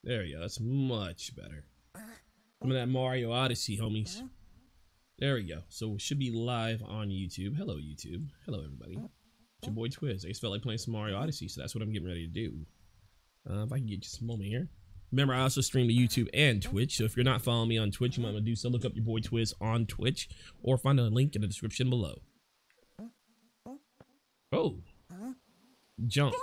There we go. That's much better. Some of that Mario Odyssey, homies. There we go. So we should be live on YouTube. Hello, YouTube. Hello, everybody. It's your boy Twiz. I just felt like playing some Mario Odyssey, so that's what I'm getting ready to do. If I can get just a moment here. Remember, I also stream to YouTube and Twitch, so if you're not following me on Twitch, you might want to do so. Look up your boy Twiz on Twitch, or find a link in the description below. Oh. Jump.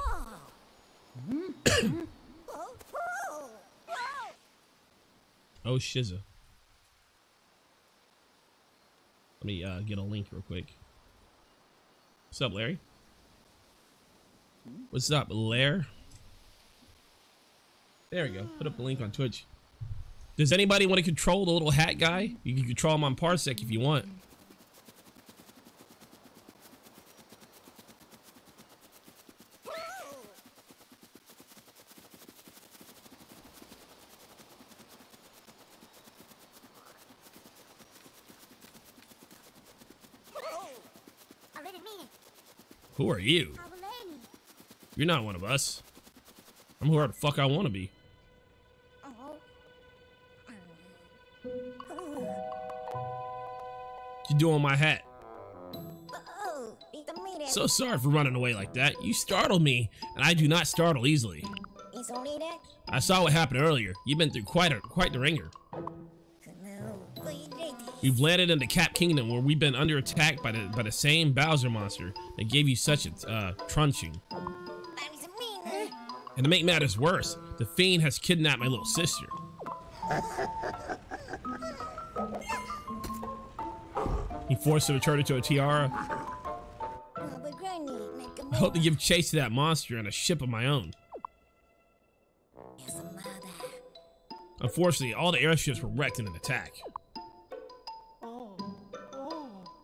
Oh, shizza. Let me get a link real quick. What's up, Larry? What's up, Lair? There we go. Put up a link on Twitch. Does anybody want to control the little hat guy? You can control him on Parsec if you want. Who are you? You're not one of us. I'm whoever the fuck I want to be. What you doing with my hat? So sorry for running away like that. You startled me, and I do not startle easily. I saw what happened earlier. You've been through quite the ringer. We've landed in the Cap Kingdom, where we've been under attack by the same Bowser monster that gave you such a trunching. And to make matters worse, the fiend has kidnapped my little sister. He forced her to turn into a tiara. I hope to give chase to that monster on a ship of my own. Unfortunately, all the airships were wrecked in an attack.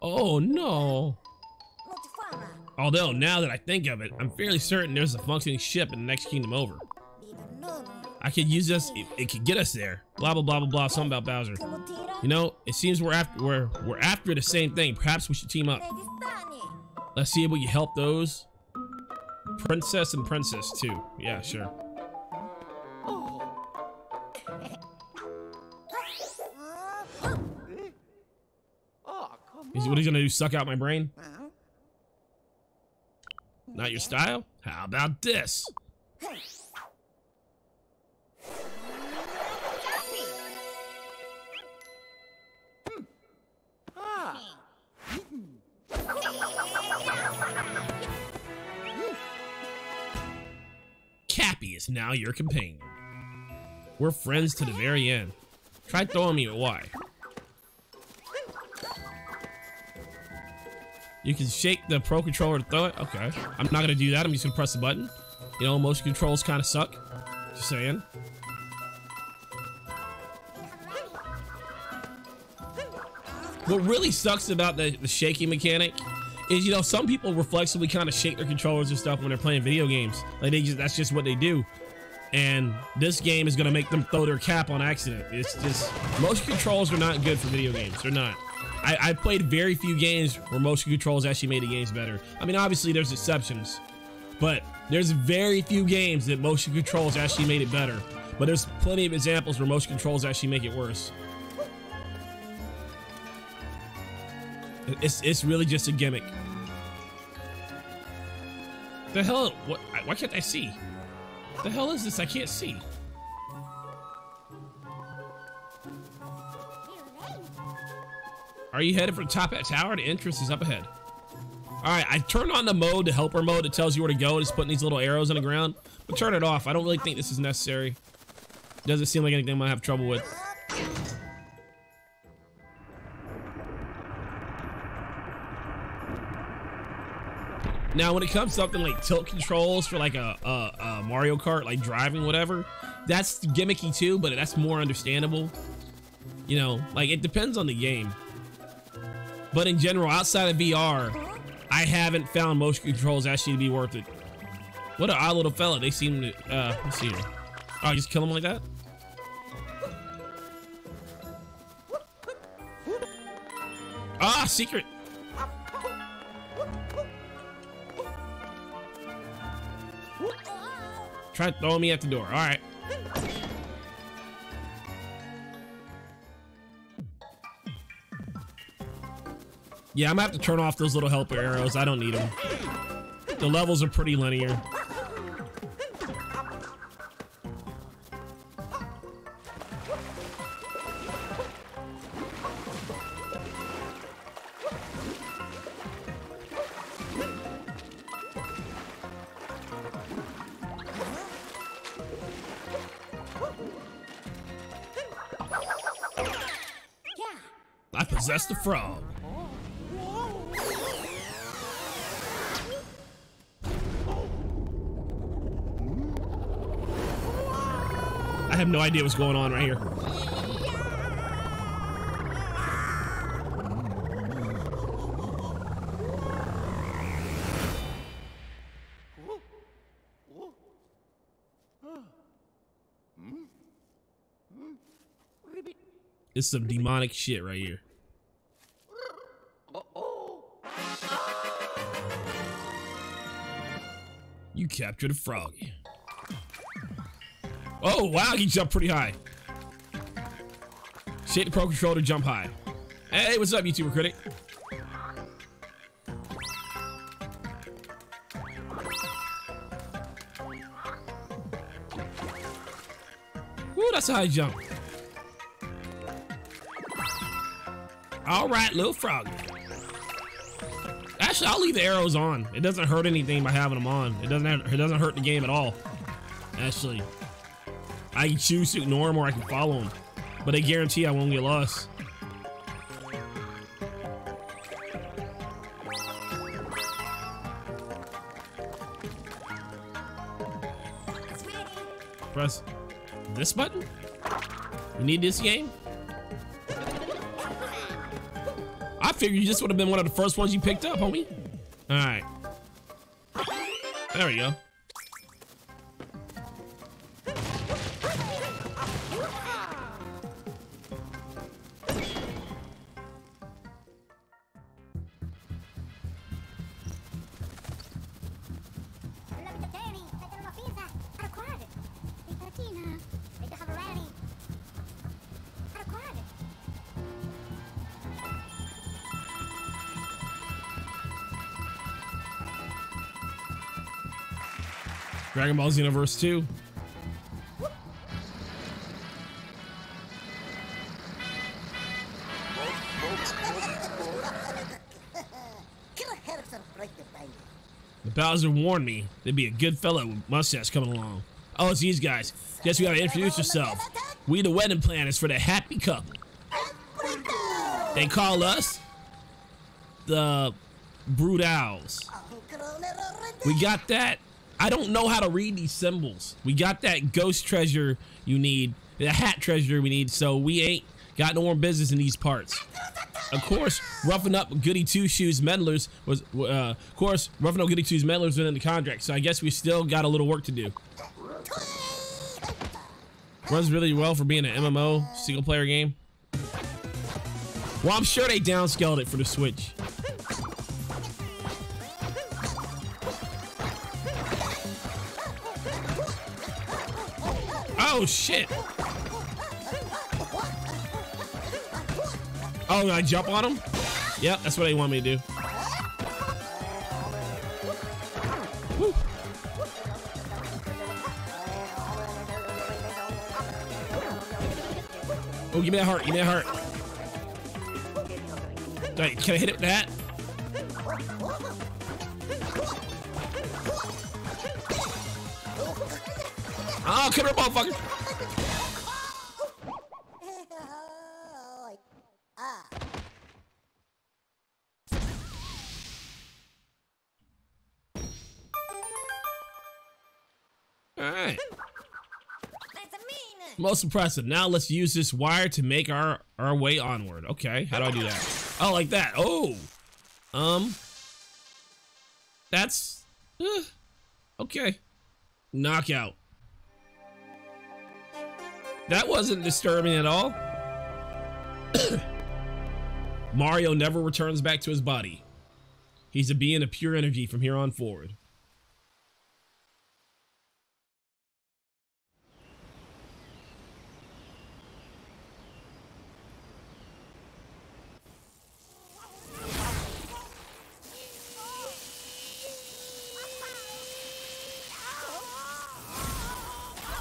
Oh no. Although, now that I think of it, I'm fairly certain there's a functioning ship in the next kingdom over. I could use this, it could get us there. Blah blah blah blah blah, something about Bowser. You know, it seems we're after the same thing. Perhaps we should team up. Let's see if we can help those. Princess and Princess too. Yeah, sure. What he's gonna do, suck out my brain? Not your style? How about this? Cappy is now your companion. We're friends to the very end. Try throwing me a Y. You can shake the Pro Controller to throw it? Okay. I'm not gonna do that. I'm just gonna press the button. You know, motion controls kind of suck. Just saying. What really sucks about the shaking mechanic is, you know, some people reflexively kind of shake their controllers and stuff when they're playing video games. Like, that's just what they do. And this game is gonna make them throw their cap on accident. It's just, motion controls are not good for video games. They're not. I played very few games where motion controls actually made the games better. I mean, obviously there's exceptions, but there's very few games that motion controls actually made it better. But there's plenty of examples where motion controls actually make it worse. It's really just a gimmick. The hell? What? Why can't I see? The hell is this? I can't see. Are you headed for the top of that tower? The entrance is up ahead. Alright, I turned on the mode, the helper mode that tells you where to go. It's putting these little arrows on the ground. But turn it off. I don't really think this is necessary. Doesn't seem like anything I might have trouble with. Now, when it comes to something like tilt controls for like a Mario Kart, like driving, whatever, that's gimmicky too, but that's more understandable. You know, like it depends on the game. But in general, outside of VR, I haven't found motion controls actually to be worth it. What an odd little fella. They seem to, let's see here. Oh, just kill him like that? Ah, secret. Try throwing me at the door. All right. Yeah, I'm gonna have to turn off those little helper arrows. I don't need them. The levels are pretty linear. I possess the frog. I have no idea what's going on right here. It's some demonic shit right here. You captured a froggy. Oh, wow, he jumped pretty high. Shake the Pro Controller to jump high. Hey, what's up, YouTuber Critic? Woo, that's a high jump. All right, little froggy. Actually, I'll leave the arrows on. It doesn't hurt anything by having them on. It doesn't hurt the game at all. Actually, I can choose to ignore them or I can follow them, but they guarantee I won't get lost. Press this button. You need this game? I figured you just would have been one of the first ones you picked up, homie. All right. There we go. Dragon Ball Xenoverse 2. The Bowser warned me there'd be a good fellow with mustache coming along. Oh, it's these guys. Guess we gotta introduce yourself. We the wedding planners for the happy couple. They call us the Brood Owls. We got that. I don't know how to read these symbols. We got that ghost treasure you need, the hat treasure we need, so we ain't got no more business in these parts. Of course, roughing up Goody Two Shoes meddlers was, within the contract. So I guess we still got a little work to do. Runs really well for being an MMO single player game. Well, I'm sure they downscaled it for the Switch. Oh shit! Oh, I jump on him? Yep, that's what they want me to do. Woo. Oh, give me that heart, give me that heart. Right, can I hit it with that? Oh, come here, motherfucker! Alright. Most impressive. Now let's use this wire to make our way onward. Okay, how do I do that? Oh, like that. Oh! That's... okay. Knockout. That wasn't disturbing at all. Mario never returns back to his body. He's a being of pure energy from here on forward.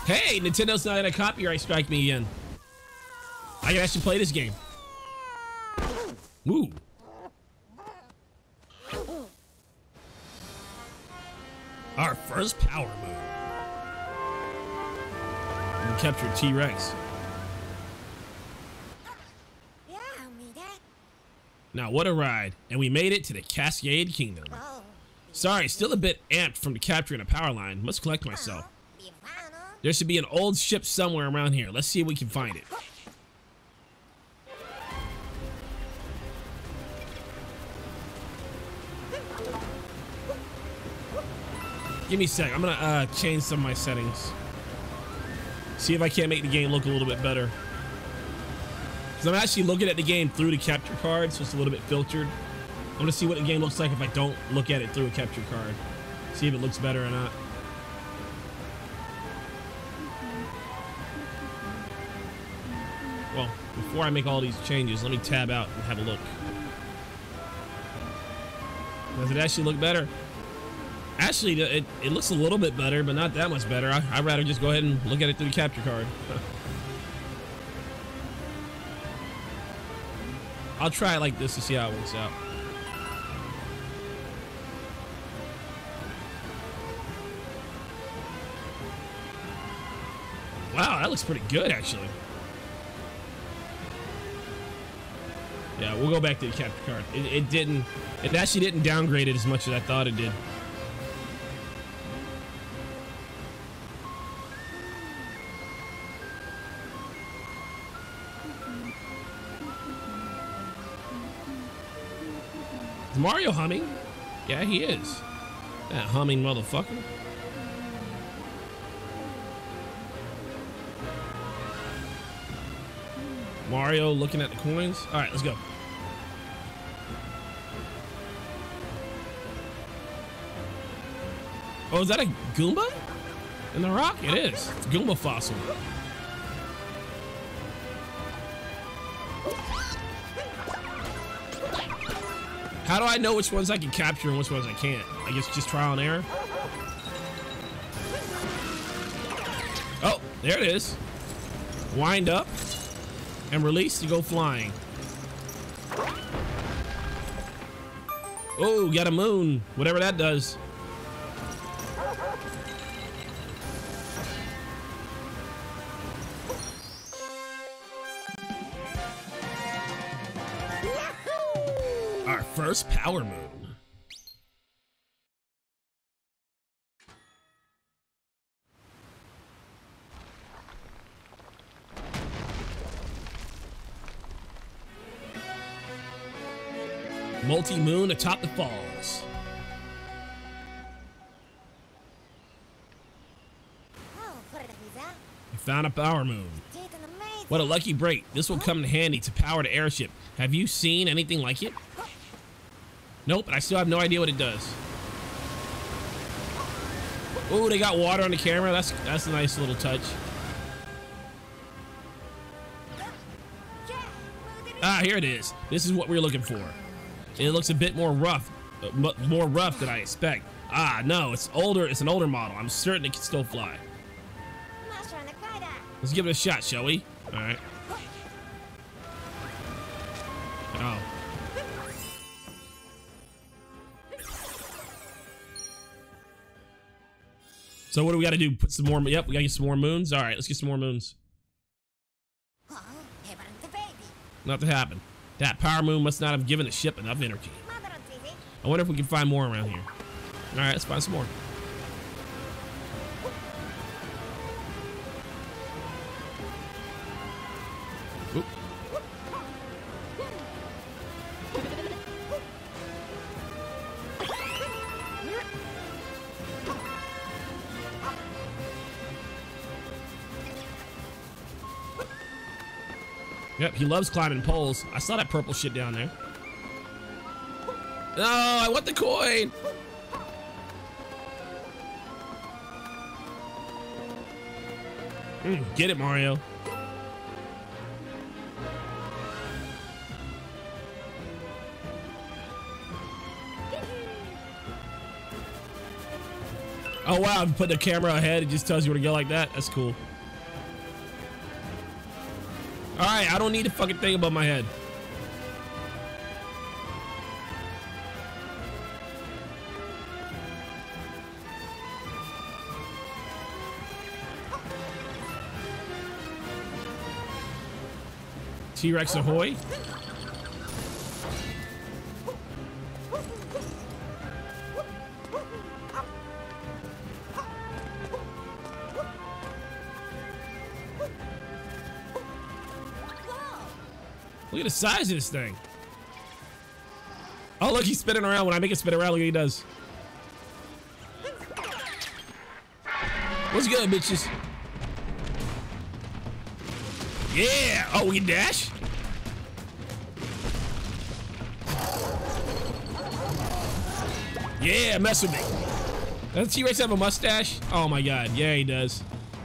Hey, Nintendo's not gonna copyright strike me again. I can actually play this game. Woo. Our first power move. We captured T-Rex. Now, what a ride. And we made it to the Cascade Kingdom. Sorry, still a bit amped from the capturing a power line. Must collect myself. There should be an old ship somewhere around here. Let's see if we can find it. Give me a sec. I'm gonna change some of my settings. See if I can't make the game look a little bit better. Because I'm actually looking at the game through the capture card, so it's a little bit filtered. I'm gonna see what the game looks like if I don't look at it through a capture card. See if it looks better or not. Well, before I make all these changes, let me tab out and have a look. Does it actually look better? Actually, it looks a little bit better, but not that much better. I'd rather just go ahead and look at it through the capture card. I'll try it like this to see how it works out. Wow, that looks pretty good, actually. Yeah, we'll go back to the capture card. It actually didn't downgrade it as much as I thought it did. Is Mario humming? Yeah, he is. That humming motherfucker. Mario looking at the coins. All right, let's go. Oh, is that a Goomba in the rock? It is. It's a Goomba fossil. How do I know which ones I can capture and which ones I can't? I guess just trial and error. Oh, there it is. Wind up and release to go flying. Oh, got a moon. Whatever that does. Our first power moon. Multi-moon atop the falls. We found a power moon. What a lucky break. This will come in handy to power the airship. Have you seen anything like it? Nope, and I still have no idea what it does. Oh, they got water on the camera. That's a nice little touch. Ah, here it is. This is what we're looking for. It looks a bit more rough than I expect. Ah, no, it's older. It's an older model. I'm certain it can still fly. Let's give it a shot, shall we? All right. Oh. So what do we got to do? Put some more. Yep, we got to get some more moons. All right, let's get some more moons. Nothing happened. That power moon must not have given the ship enough energy. I wonder if we can find more around here. All right, let's find some more. Oop. Yep, he loves climbing poles. I saw that purple shit down there. No, I want the coin. Get it, Mario. Oh wow, if you put the camera ahead, it just tells you where to go like that. That's cool. All right, I don't need a fucking thing above my head. T-Rex ahoy. Look at the size of this thing. Oh, look, he's spinning around. When I make it spin around, look what he does. What's good, bitches? Yeah! Oh, we can dash? Yeah, mess with me. Does T-Rex have a mustache? Oh my god, yeah he does.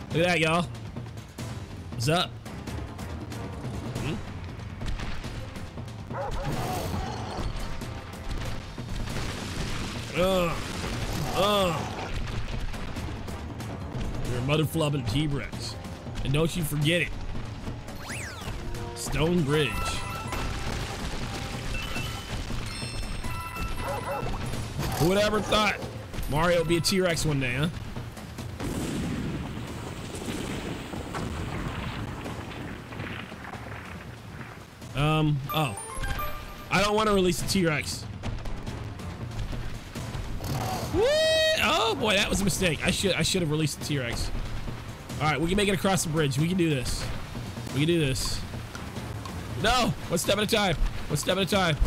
Look at that, y'all. What's up? You're a mother flubbing T-Rex. And don't you forget it. Stone Bridge. Who would ever thought Mario would be a T-Rex one day, huh? Oh. I don't want to release the T-Rex. Oh boy, that was a mistake. I should have released the T-Rex. All right, we can make it across the bridge. We can do this. We can do this. No, one step at a time. One step at a time.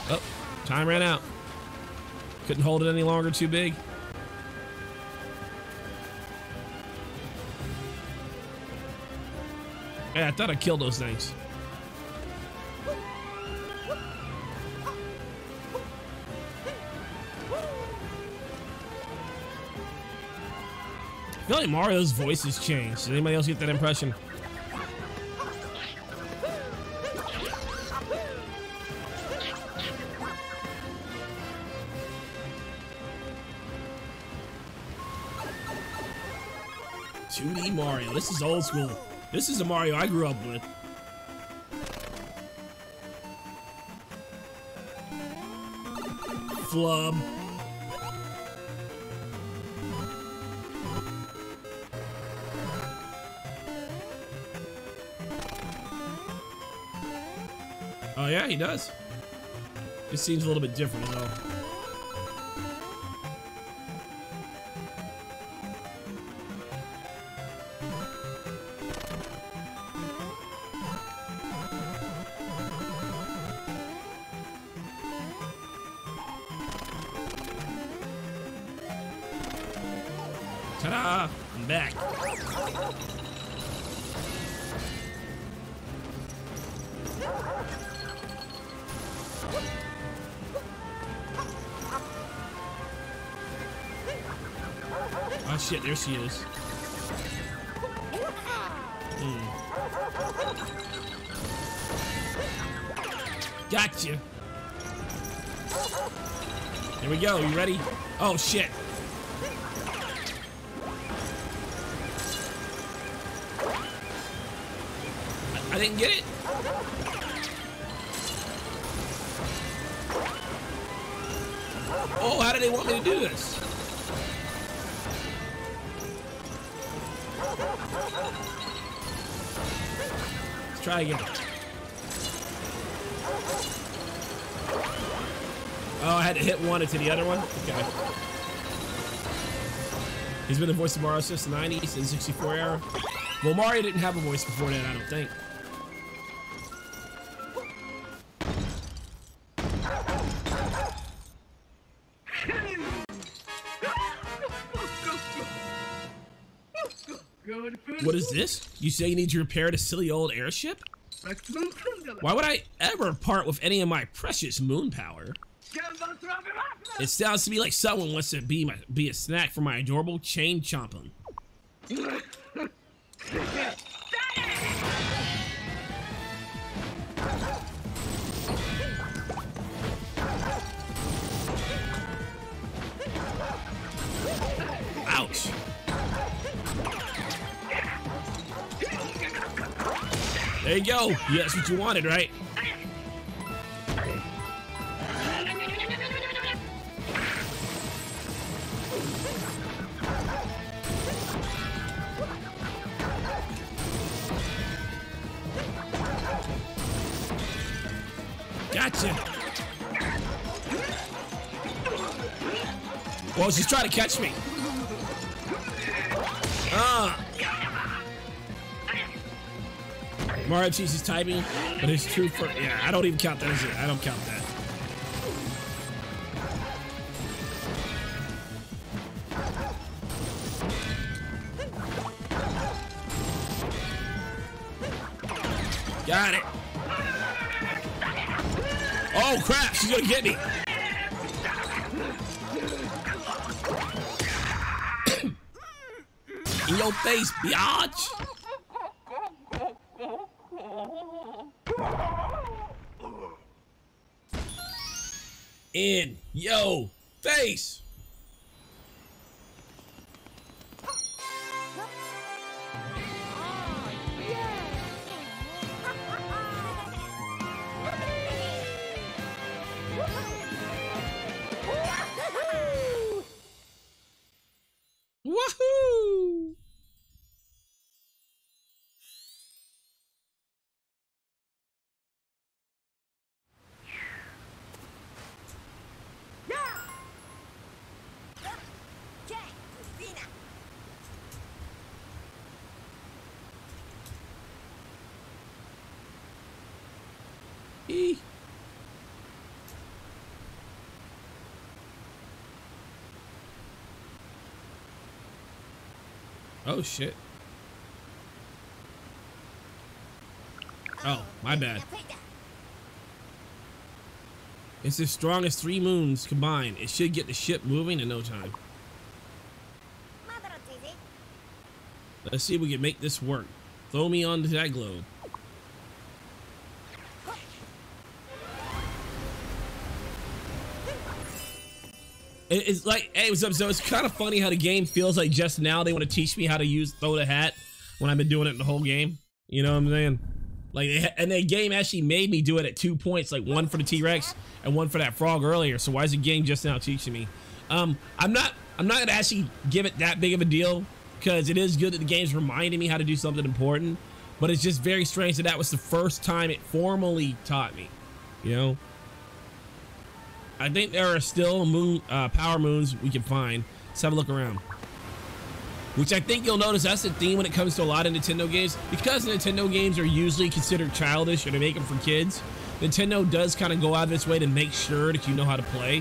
Oh, time ran out. Couldn't hold it any longer, too big. Yeah, I thought I killed those things. I feel like Mario's voice has changed. Did anybody else get that impression? Mario. This is old school. This is the Mario I grew up with. Flub. Oh yeah, he does. This seems a little bit different though. Ta-da! I'm back. Oh shit, there she is. Gotcha. Here we go, you ready? Oh shit. I didn't get it. Oh, how do they want me to do this? Let's try again. Oh, I had to hit one into the other one? Okay. He's been the voice of Mario since the 90s and 64 era. Well, Mario didn't have a voice before that, I don't think. What is this? You say you need to repair the silly old airship? Why would I ever part with any of my precious moon power? It sounds to me like someone wants to be a snack for my adorable chain chomping. There you go. Yeah, that's what you wanted, right? Gotcha. Well, she's trying to catch me. Mario Cheese is typing, but it's true for, yeah, I don't even count that as it. I don't count that. Got it. Oh crap, she's gonna get me. In your face, biatch. In yo face. Woohoo! E. Oh shit. Oh, my bad. It's as strong as 3 moons combined. It should get the ship moving in no time. Let's see if we can make this work. Throw me onto that globe. It's like, hey, what's up? So it's kind of funny how the game feels like just now they want to teach me how to use throw the hat when I've been doing it the whole game. You know what I'm saying? Like, and the game actually made me do it at 2 points, like one for the T-Rex and one for that frog earlier. So why is the game just now teaching me? I'm not gonna actually give it that big of a deal because it is good that the game's reminding me how to do something important. But it's just very strange that that was the first time it formally taught me. You know. I think there are still power moons we can find. Let's have a look around. Which I think you'll notice that's the theme when it comes to a lot of Nintendo games. Because Nintendo games are usually considered childish or they make them for kids, Nintendo does kind of go out of its way to make sure that you know how to play.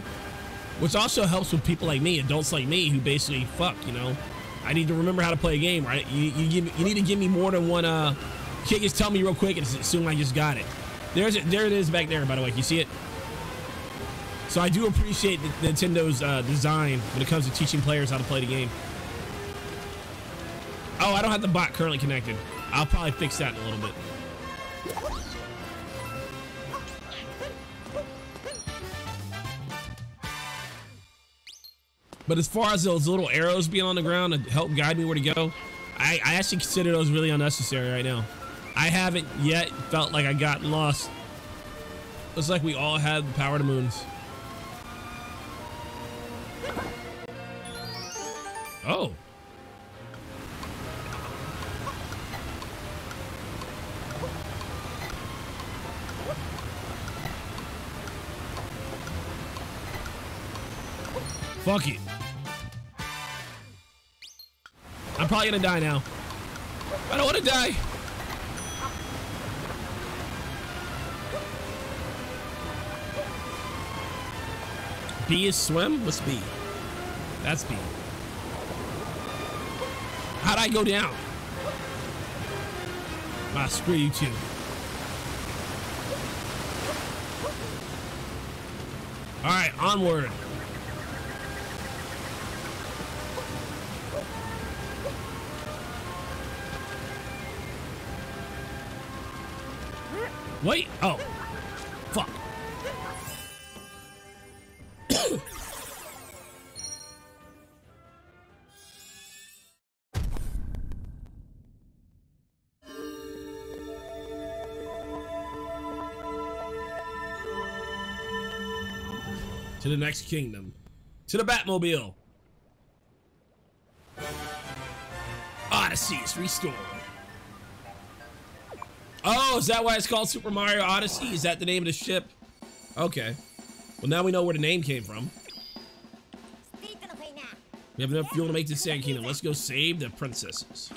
Which also helps with people like me, adults like me, who basically, fuck, you know. I need to remember how to play a game, right? You need to give me more than one, you can't just tell me real quick and assume I just got it. There it is back there, by the way. Can you see it? So I do appreciate Nintendo's design when it comes to teaching players how to play the game. Oh, I don't have the bot currently connected. I'll probably fix that in a little bit. But as far as those little arrows being on the ground to help guide me where to go, I actually consider those really unnecessary right now. I haven't yet felt like I got lost. Looks like we all had the power to moons. Oh. Fuck it. I'm probably gonna die now. I don't want to die. B is swim? What's B? That's B. How'd I go down? Ah, screw you too. All right, onward. Wait, oh, fuck. To the next kingdom. To the Batmobile. Odyssey is restored. Oh, is that why it's called Super Mario Odyssey? Is that the name of the ship? Okay. Well, now we know where the name came from. We have enough fuel to make the Sand Kingdom. Let's go save the princesses.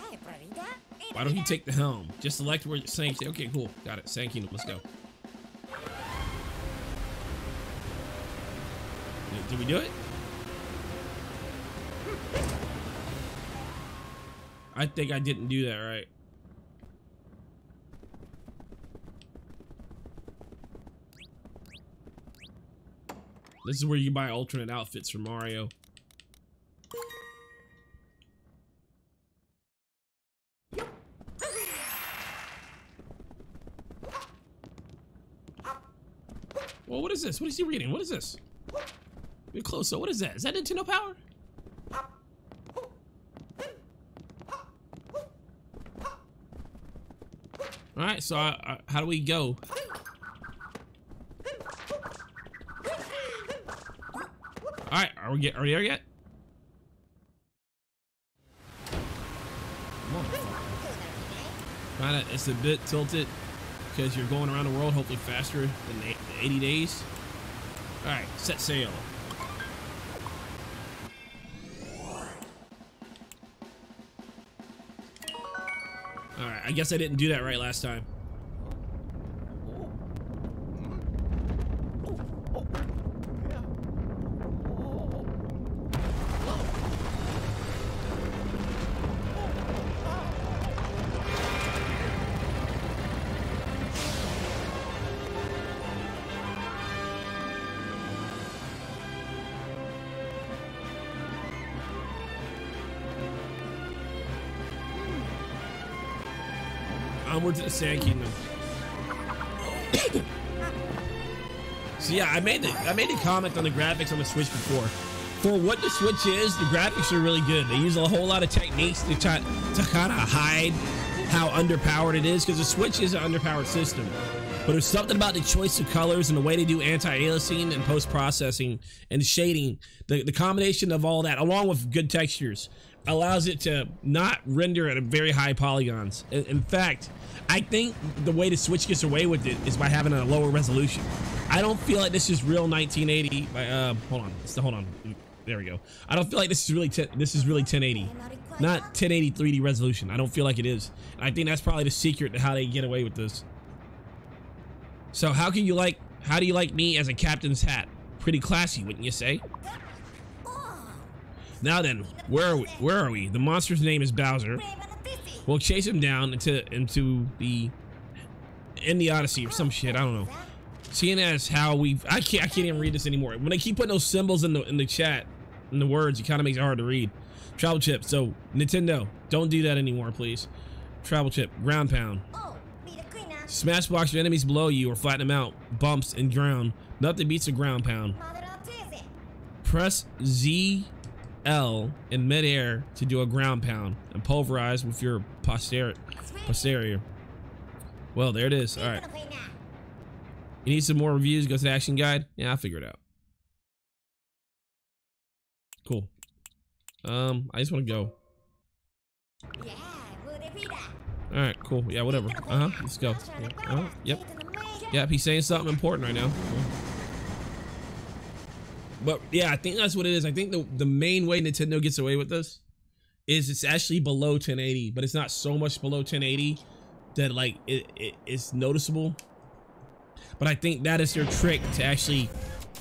Why don't you take the helm? Just select where Sand Kingdom. Okay, cool. Got it. Sand Kingdom. Let's go. Did we do it? I think I didn't do that right. This is where you buy alternate outfits for Mario. Well, what is this? What is he reading? What is this? Get closer. What is that? Is that Nintendo Power? All right, so how do we go? All right, are we there yet? Kinda, it's a bit tilted because you're going around the world hopefully faster than 80 days. All right, set sail. All right, I guess I didn't do that right last time. Onward to the Sand Kingdom. So yeah, I made a comment on the graphics on the Switch before. For what the Switch is, the graphics are really good. They use a whole lot of techniques to try to kind of hide how underpowered it is, because the Switch is an underpowered system. But there's something about the choice of colors and the way they do anti-aliasing and post-processing and shading. The combination of all that, along with good textures, allows it to not render at a very high polygons. In fact, I think the way the Switch gets away with it is by having a lower resolution. I don't feel like this is real 1980. Hold on. There we go. I don't feel like this is really 1080, not 1080 3D resolution. I don't feel like it is. And I think that's probably the secret to how they get away with this. So how do you like me as a captain's hat? Pretty classy, wouldn't you say? Now then, where are we? The monster's name is Bowser. We'll chase him down into the Odyssey or some shit. I don't know. Seeing as how I can't even read this anymore. When they keep putting those symbols in the chat, in the words, it kind of makes it hard to read. Travel chip. So Nintendo, don't do that anymore, please. Travel chip. Ground pound. Smash blocks your enemies below you or flatten them out. Bumps and ground. Nothing beats a ground pound. Press ZL in midair to do a ground pound and pulverize with your posterior. Well, there it is. All right. You need some more reviews? Go to the action guide. Yeah, I'll figure it out. Cool. I just want to go. All right, cool. Yeah, whatever. Let's go. Yeah. Yep. He's saying something important right now. But yeah, I think that's what it is. I think the main way Nintendo gets away with this is it's actually below 1080, but it's not so much below 1080 that like it's noticeable. But I think that is their trick to actually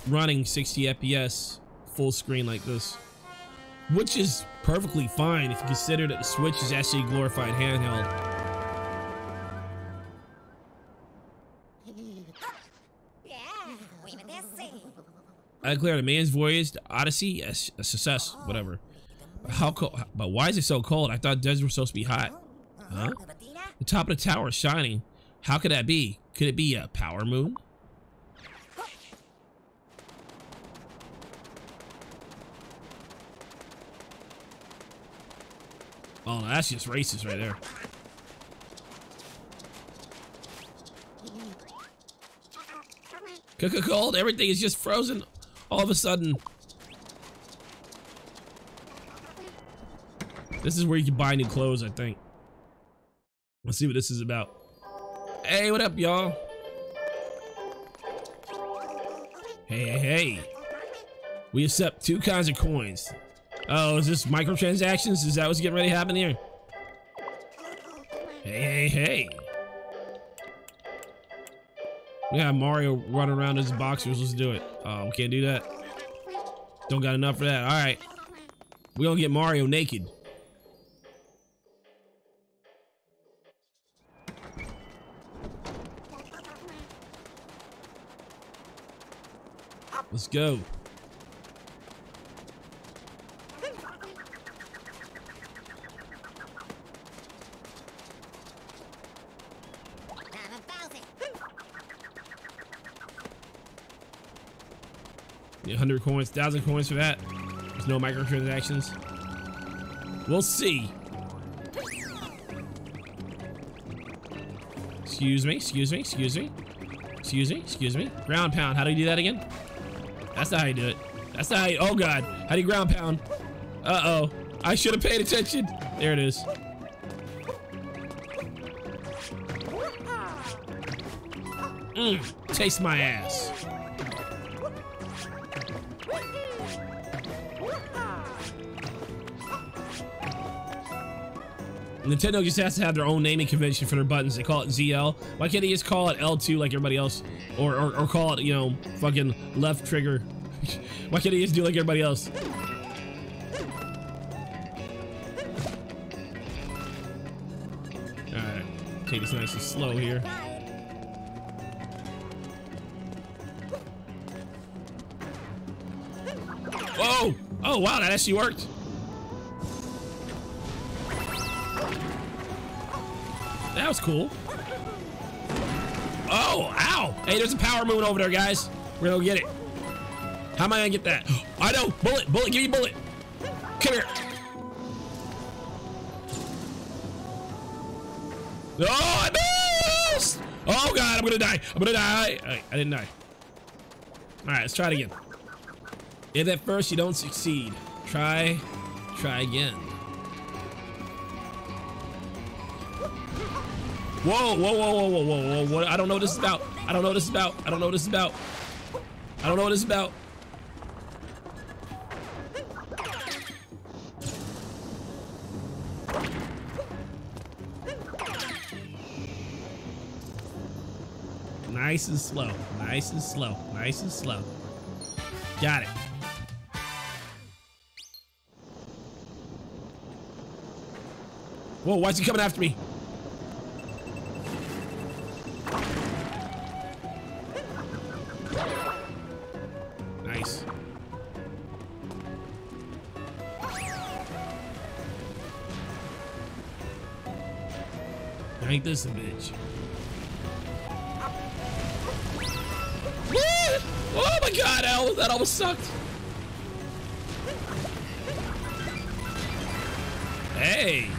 running 60 FPS full screen like this, which is perfectly fine if you consider that the Switch is actually a glorified handheld. I declare the man's voyage, the Odyssey, a success. Whatever. How cold? But why is it so cold? I thought deserts were supposed to be hot. Huh? The top of the tower is shining. How could that be? Could it be a power moon? Oh, no, that's just racist right there. Cold, everything is just frozen. All of a sudden. This is where you can buy new clothes, I think. Let's see what this is about. Hey, what up, y'all? Hey, hey, hey. We accept 2 kinds of coins. Oh, is this microtransactions? Is that what's getting ready to happen here? Hey, hey, hey. We have Mario running around as boxers. Let's do it. Oh, we can't do that. Don't got enough for that. All right. We're gonna get Mario naked. Let's go. Get 100 coins, 1,000 coins for that. There's no microtransactions. We'll see. Excuse me, excuse me, excuse me. Excuse me, excuse me. Ground pound, how do you do that again? That's not how you do it. That's not how you, oh God. How do you ground pound? Uh-oh. I should have paid attention. There it is. Taste my ass. Nintendo just has to have their own naming convention for their buttons. They call it ZL. Why can't they just call it L2 like everybody else? Or call it, you know, fucking left trigger. Why can't they just do like everybody else? Alright. Take this nice and slow here. Whoa! Oh wow, that actually worked. That was cool. Oh, ow! Hey, there's a power moon over there, guys. We're gonna go get it. How am I gonna get that? I know! Bullet! Bullet! Give me bullet! Come here! Oh, I missed! Oh God, I'm gonna die! I'm gonna die! I didn't die. Alright, let's try it again. If at first you don't succeed, try again. Whoa, whoa, whoa, whoa, whoa, whoa, whoa, what? I don't know what this is about. I don't know what this is about. I don't know what this is about. I don't know what this is about. Nice and slow. Nice and slow. Nice and slow. Got it. Whoa, why is he coming after me? Nice. Ain't this a bitch? Oh my God, that almost sucked. Hey.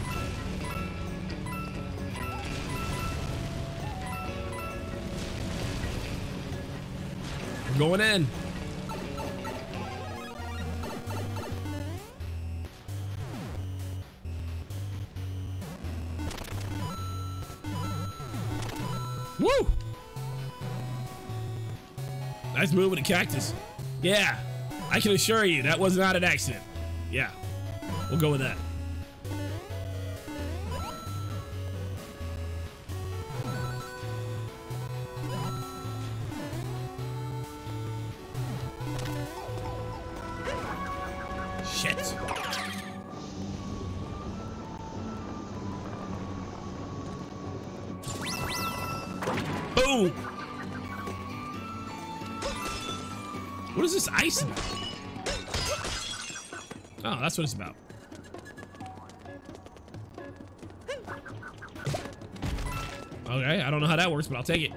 We're going in. Woo! Nice move with the cactus. Yeah, I can assure you that was not an accident. Yeah, we'll go with that. Shit. Boom. What is this ice about? Oh, that's what it's about. Okay, I don't know how that works, but I'll take it.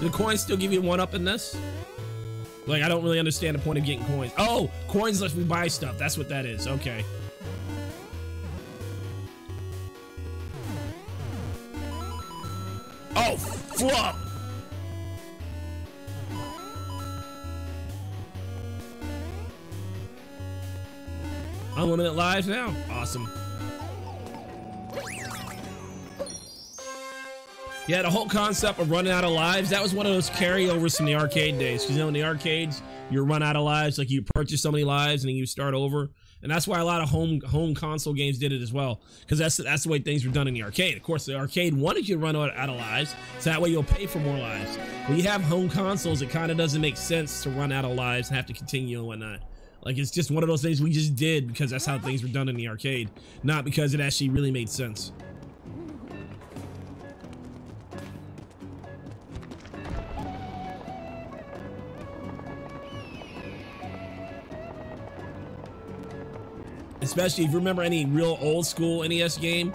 Do the coins still give you 1-up in this? Like, I don't really understand the point of getting coins. Oh, coins lets me buy stuff. That's what that is. Okay. Oh, flop! Unlimited lives now. Awesome. Yeah, the whole concept of running out of lives, that was one of those carryovers from the arcade days. Because, you know, in the arcades, you run out of lives, like you purchase so many lives and then you start over. And that's why a lot of home console games did it as well. Because that's the way things were done in the arcade. Of course, the arcade wanted you to run out of lives, so that way you'll pay for more lives. When you have home consoles, it kind of doesn't make sense to run out of lives and have to continue and whatnot. Like, it's just one of those things we just did because that's how things were done in the arcade, not because it actually really made sense. Especially if you remember any real old school NES game,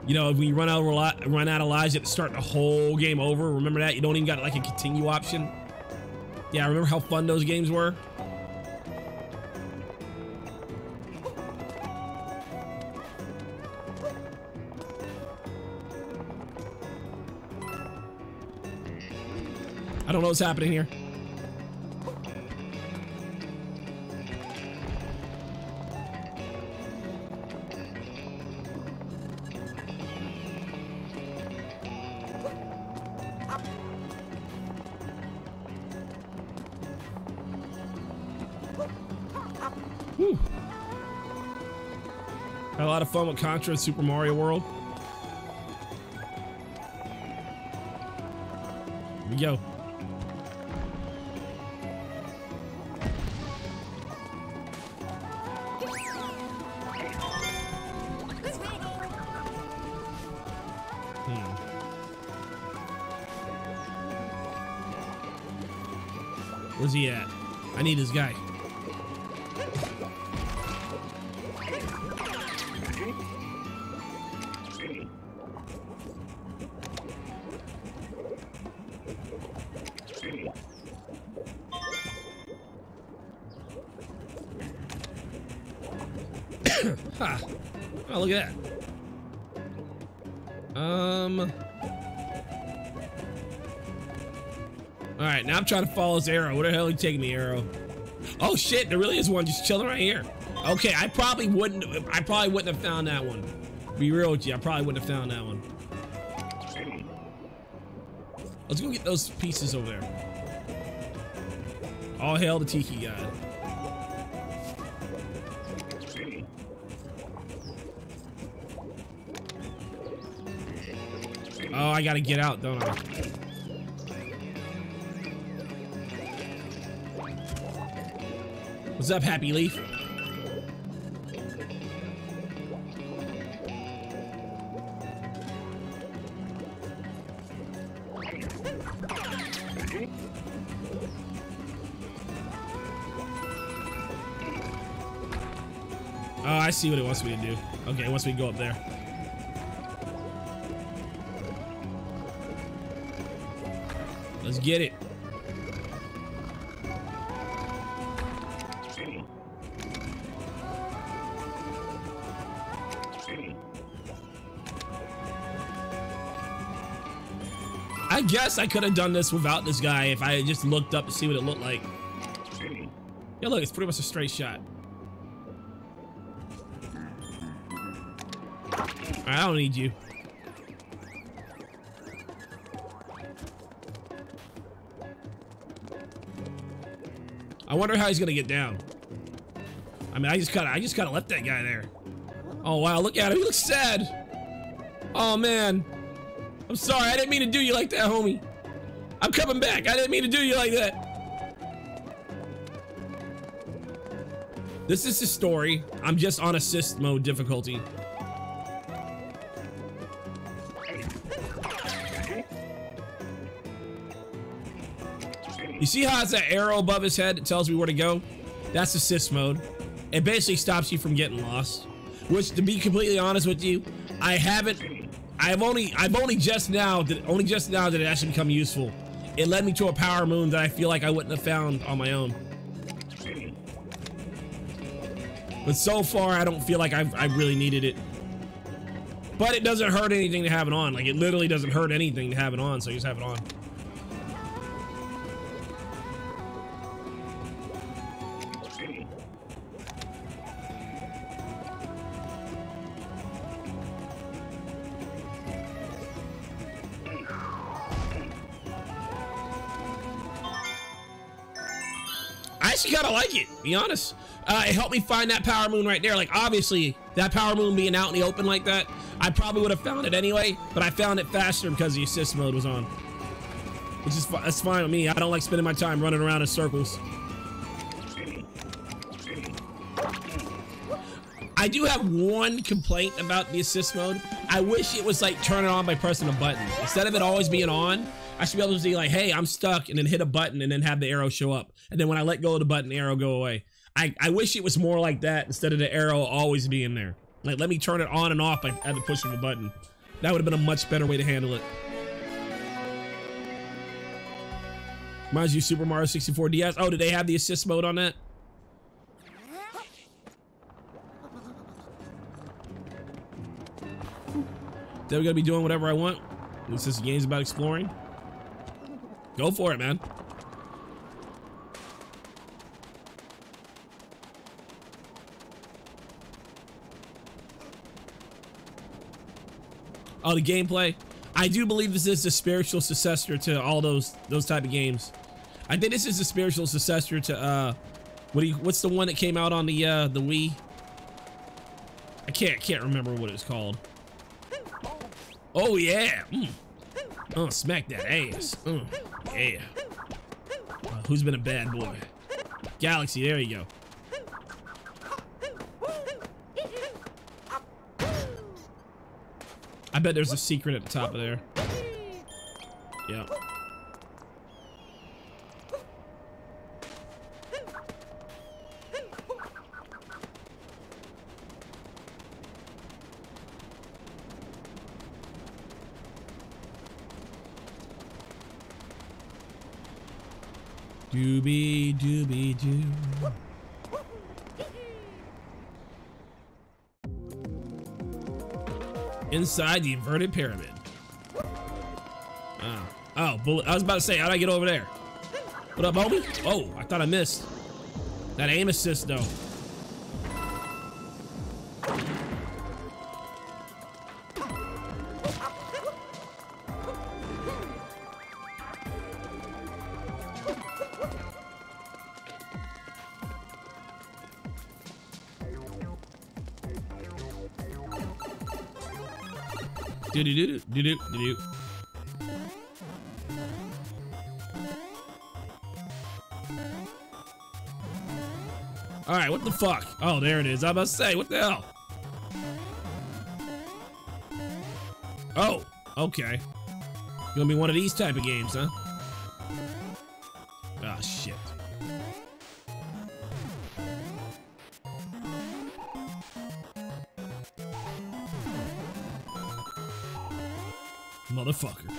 you know, if we run out of lives, you have to start the whole game over. Remember that? You don't even got like a continue option. Yeah, remember how fun those games were? I don't know what's happening here. Whew. Had a lot of fun with Contra and Super Mario World. Here we go. Where's he at? I need this guy. Ha. Oh, look at that. All right, now I'm trying to follow this arrow. Where the hell are you taking me, arrow? Oh shit, there really is one just chilling right here. Okay, I probably wouldn't have found that one. Be real with you, I probably wouldn't have found that one. Let's go get those pieces over there. All hail the Tiki God. Oh, I gotta get out, don't I? What's up, Happy Leaf? Oh, I see what it wants me to do. Okay, it wants me to go up there. Let's get it. I guess I could have done this without this guy if I had just looked up to see what it looked like. Yeah, look, it's pretty much a straight shot. I don't need you. I wonder how he's gonna get down. I mean, I just gotta left that guy there. Oh wow, look at him, he looks sad. Oh man. I'm sorry, I didn't mean to do you like that, homie. I'm coming back, I didn't mean to do you like that. This is the story. I'm just on assist mode difficulty. You see how it's that arrow above his head that tells me where to go? That's assist mode. It basically stops you from getting lost. Which, to be completely honest with you, I've only just now did it actually become useful. it led me to a power moon that I feel like I wouldn't have found on my own. But so far, I don't feel like I really needed it. But it doesn't hurt anything to have it on. Like, it literally doesn't hurt anything to have it on, so you just have it on. I actually kind of like it, to be honest. It helped me find that power moon right there. Like, obviously, that power moon being out in the open like that, I probably would have found it anyway, but I found it faster because the assist mode was on. Which is that's fine with me. I don't like spending my time running around in circles. I do have one complaint about the assist mode. I wish it was like turn it on by pressing a button. Instead of it always being on, I should be able to be like, hey, I'm stuck, and then hit a button and then have the arrow show up. And then when I let go of the button, the arrow go away. I wish it was more like that instead of the arrow always being there. Like, let me turn it on and off by at the push of a button. That would have been a much better way to handle it. Reminds you of Super Mario 64 DS. Oh, did they have the assist mode on that? Then we're gonna be doing whatever I want. Since the game's about exploring. Go for it, man. Oh, the gameplay. I do believe this is the spiritual successor to all those type of games. I think this is the spiritual successor to what's the one that came out on the Wii? I can't remember what it's called. Oh yeah. Oh, smack that ass. Yeah. Who's been a bad boy? Galaxy, there you go. I bet there's a secret at the top of there. Yeah. Doobie doobie doo. Inside the inverted pyramid. Oh, bullet. I was about to say, how'd I get over there? What up, homie? Oh, I thought I missed. That aim assist, though. Do-do-do-do-do-do-do. All right, what the fuck? Oh, there it is. I was about to say, what the hell? Oh, okay. Gonna be one of these type of games, huh? Ah, shit. Motherfucker.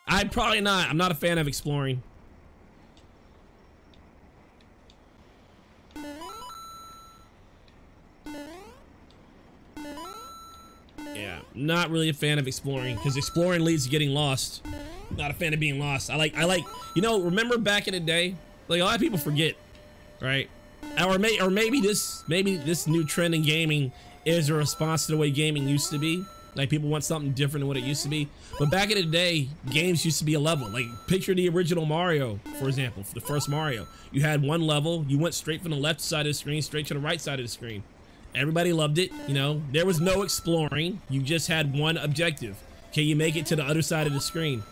I'm probably not. I'm not a fan of exploring. Yeah, not really a fan of exploring because exploring leads to getting lost. Not a fan of being lost. I like, you know, remember back in the day? Like a lot of people forget, right? Or maybe this new trend in gaming is a response to the way gaming used to be. Like people want something different than what it used to be. But back in the day, games used to be a level. Like picture the original Mario, for example, for the first Mario. You had one level, you went straight from the left side of the screen, straight to the right side of the screen. Everybody loved it, you know? There was no exploring, you just had one objective. Can you make it to the other side of the screen?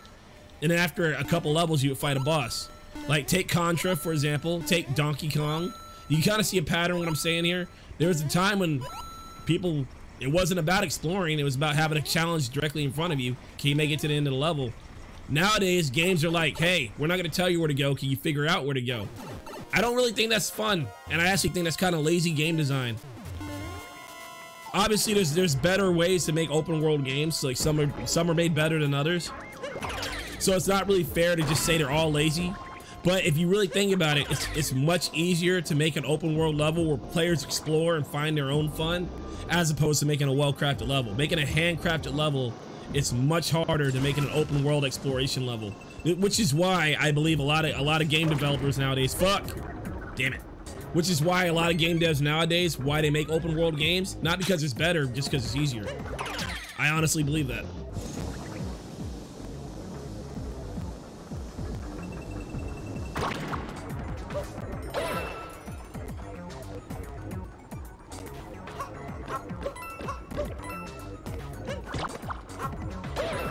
And then after a couple levels, you would fight a boss. Like take Contra, for example, take Donkey Kong. You kind of see a pattern what I'm saying here. There was a time when people, it wasn't about exploring, it was about having a challenge directly in front of you. Can you make it to the end of the level? Nowadays, games are like, hey, we're not gonna tell you where to go, can you figure out where to go? I don't really think that's fun, and I actually think that's kind of lazy game design. Obviously, there's better ways to make open world games. Like some are made better than others. So it's not really fair to just say they're all lazy. But if you really think about it, it's much easier to make an open world level where players explore and find their own fun, as opposed to making a well-crafted level. Making a handcrafted level, it's much harder than making an open world exploration level. Which is why I believe a lot of game developers nowadays, damn it. Which is why a lot of game devs nowadays, why they make open world games, not because it's better, just because it's easier. I honestly believe that.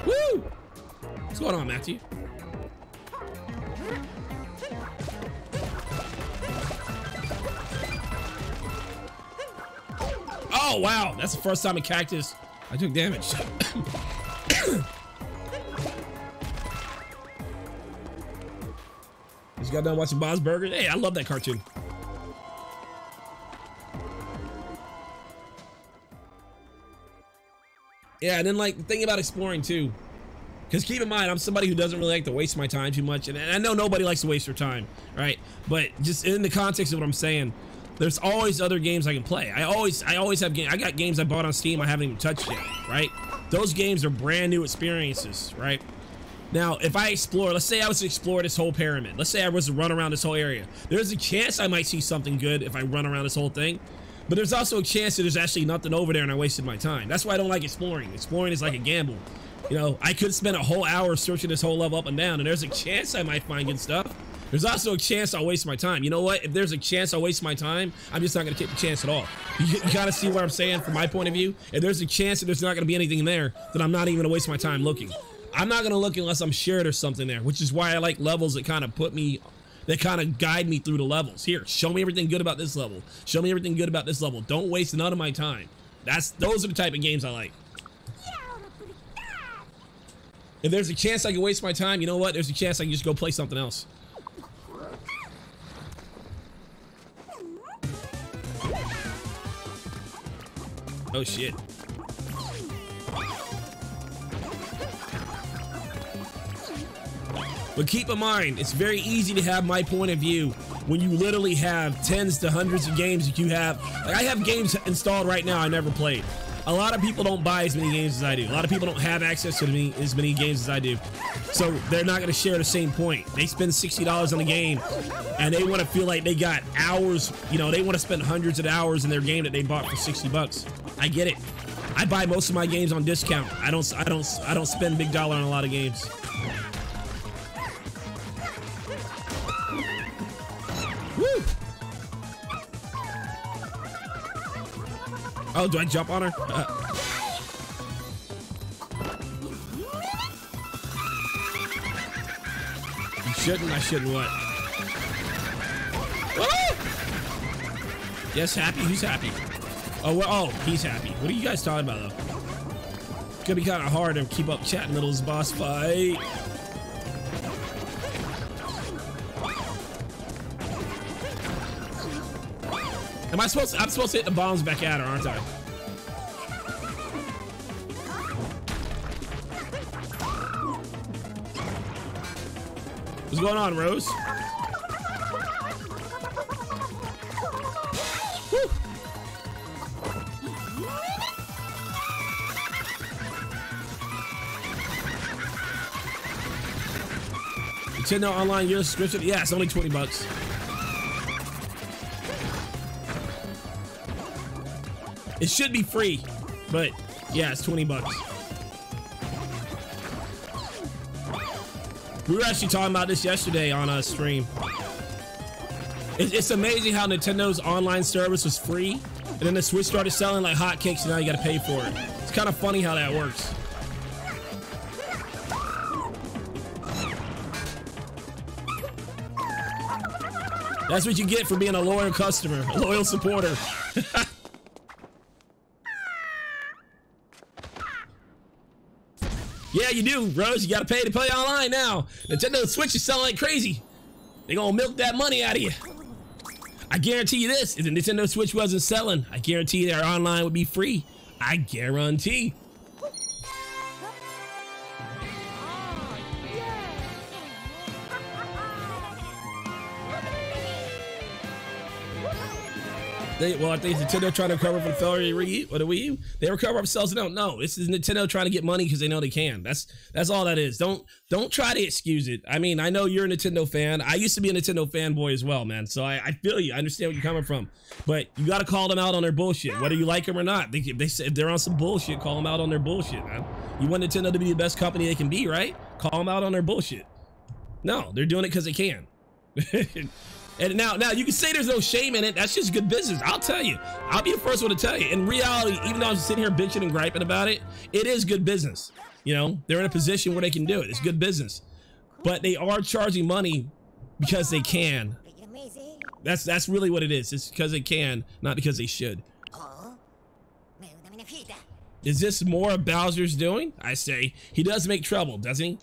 Woo! What's going on, Matthew? Oh, wow. That's the first time in Cactus I took damage. Just got done watching Bob's Burgers. Hey, I love that cartoon. Yeah, and then like the thing about exploring too, because keep in mind, I'm somebody who doesn't really like to waste my time too much, and I know nobody likes to waste their time, right? But just in the context of what I'm saying, there's always other games I can play. I always have games. I got games I bought on Steam I haven't even touched yet, right? Those games are brand new experiences, right? Now, if I explore, let's say I was to explore this whole pyramid. Let's say I was to run around this whole area. There's a chance I might see something good if I run around this whole thing. But there's also a chance that there's actually nothing over there and I wasted my time. That's why I don't like exploring. Exploring is like a gamble. You know, I could spend a whole hour searching this whole level up and down, and there's a chance I might find good stuff. There's also a chance I'll waste my time. You know what? If there's a chance I'll waste my time, I'm just not going to take the chance at all. You kind of see what I'm saying from my point of view? If there's a chance that there's not going to be anything there, then I'm not even going to waste my time looking. I'm not going to look unless I'm sure there's something there, which is why I like levels that kind of that kind of guide me through the levels. Here, show me everything good about this level. Show me everything good about this level. Don't waste none of my time. Those are the type of games I like. If there's a chance I can waste my time, you know what? There's a chance I can just go play something else. Oh shit. But keep in mind, it's very easy to have my point of view when you literally have tens to hundreds of games that you have. Like I have games installed right now I never played. A lot of people don't buy as many games as I do. A lot of people don't have access to as many games as I do. So they're not going to share the same point. They spend $60 on a game and they want to feel like they got hours, you know, they want to spend hundreds of hours in their game that they bought for 60 bucks. I get it. I buy most of my games on discount. I don't spend big dollar on a lot of games. Woo! Oh, do I jump on her? You shouldn't. I shouldn't what? Ah! Yes, happy. Who's happy? Oh, well, oh, he's happy. What are you guys talking about, though? It's gonna be kind of hard to keep up chat in the middle of this boss fight. I'm supposed to hit the bombs back at her, aren't I? What's going on, Rose? Woo. Nintendo Online year subscription? Yeah, it's only 20 bucks. It should be free, but yeah, it's 20 bucks. We were actually talking about this yesterday on a stream. It's amazing how Nintendo's online service was free, and then the Switch started selling like hotcakes, and now you gotta pay for it. It's kind of funny how that works. That's what you get for being a loyal customer, a loyal supporter. Yeah, you do, Rose. You gotta pay to play online now. Nintendo Switch is selling like crazy. They gonna milk that money out of you. I guarantee you this, if the Nintendo Switch wasn't selling, I guarantee their online would be free. I guarantee. Well, I think Nintendo trying to recover from the failure of the Wii U. They recover themselves. No, this is Nintendo trying to get money because they know they can. That's all that is. Don't try to excuse it. I mean, I know you're a Nintendo fan. I used to be a Nintendo fanboy as well, man. So I feel you. I understand where you're coming from. But you got to call them out on their bullshit, whether you like them or not. If they're on some bullshit, call them out on their bullshit, man. You want Nintendo to be the best company they can be, right? Call them out on their bullshit. No, they're doing it because they can. And now you can say there's no shame in it. That's just good business. I'll tell you. I'll be the first one to tell you. In reality, even though I'm sitting here bitching and griping about it, it is good business. You know, they're in a position where they can do it. It's good business. But they are charging money because they can. That's really what it is. It's because they can, not because they should. Is this more of Bowser's doing? I say, he does make trouble, doesn't he?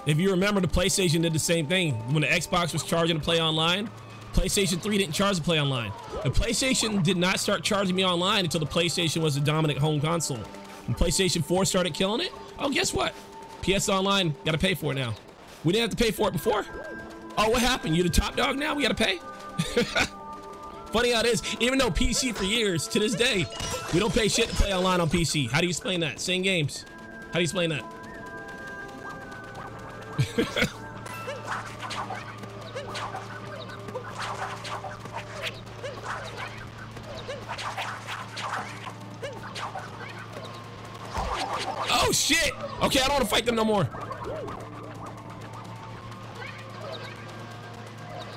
If you remember, the PlayStation did the same thing. When the Xbox was charging to play online, PlayStation 3 didn't charge to play online. The PlayStation did not start charging me online until the PlayStation was the dominant home console. When PlayStation 4 started killing it, oh, guess what? PS Online, gotta pay for it now. We didn't have to pay for it before. Oh, what happened? You the top dog now? We gotta pay? Funny how it is, even though PC for years, to this day, we don't pay shit to play online on PC. How do you explain that? Same games. How do you explain that? Oh shit! Okay, I don't want to fight them no more.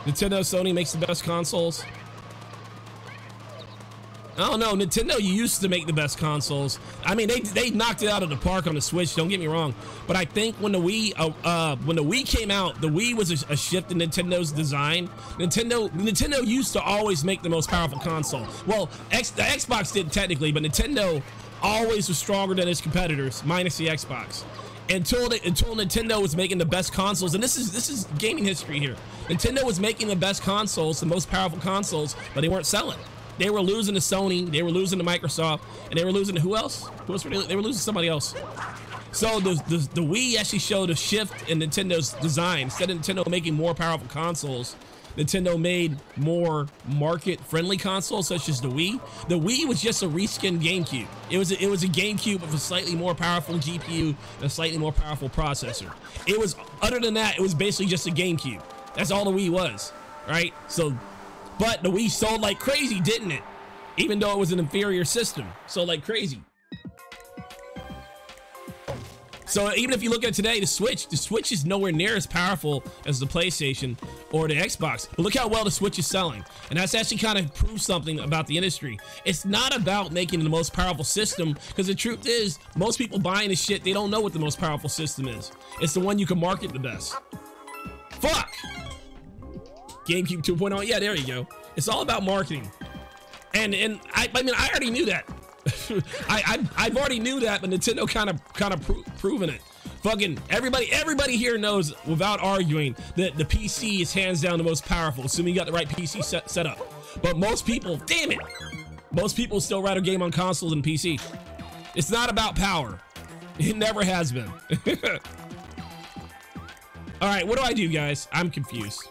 Nintendo, Sony makes the best consoles. I don't know, Nintendo used to make the best consoles. I mean, they knocked it out of the park on the Switch, don't get me wrong. But I think when the Wii came out, the Wii was a shift in Nintendo's design. Nintendo used to always make the most powerful console. Well, the Xbox did technically, but Nintendo always was stronger than its competitors, minus the Xbox. Until Nintendo was making the best consoles, and this is gaming history here. Nintendo was making the best consoles, the most powerful consoles, but they weren't selling. They were losing to Sony, they were losing to Microsoft, and they were losing to who else? Who else were they were losing to somebody else. So the Wii actually showed a shift in Nintendo's design. Instead of Nintendo making more powerful consoles, Nintendo made more market-friendly consoles, such as the Wii. The Wii was just a reskinned GameCube. It was a GameCube with a slightly more powerful GPU and a slightly more powerful processor. It was, other than that, it was basically just a GameCube. That's all the Wii was, right? So. But the Wii sold like crazy, didn't it? Even though it was an inferior system, sold like crazy. So even if you look at today, the Switch is nowhere near as powerful as the PlayStation or the Xbox. But look how well the Switch is selling. And that's actually kind of proves something about the industry. It's not about making the most powerful system, because the truth is, most people buying this shit, they don't know what the most powerful system is. It's the one you can market the best. Fuck! GameCube 2.0, yeah, there you go. It's all about marketing. And I mean, I already knew that. I've already knew that, but Nintendo kind of proven it. Fucking everybody here knows without arguing that the PC is hands down the most powerful, assuming you got the right PC set up. But most people, damn it, most people still rather game on consoles than PC. It's not about power. It never has been. All right, what do I do, guys? I'm confused.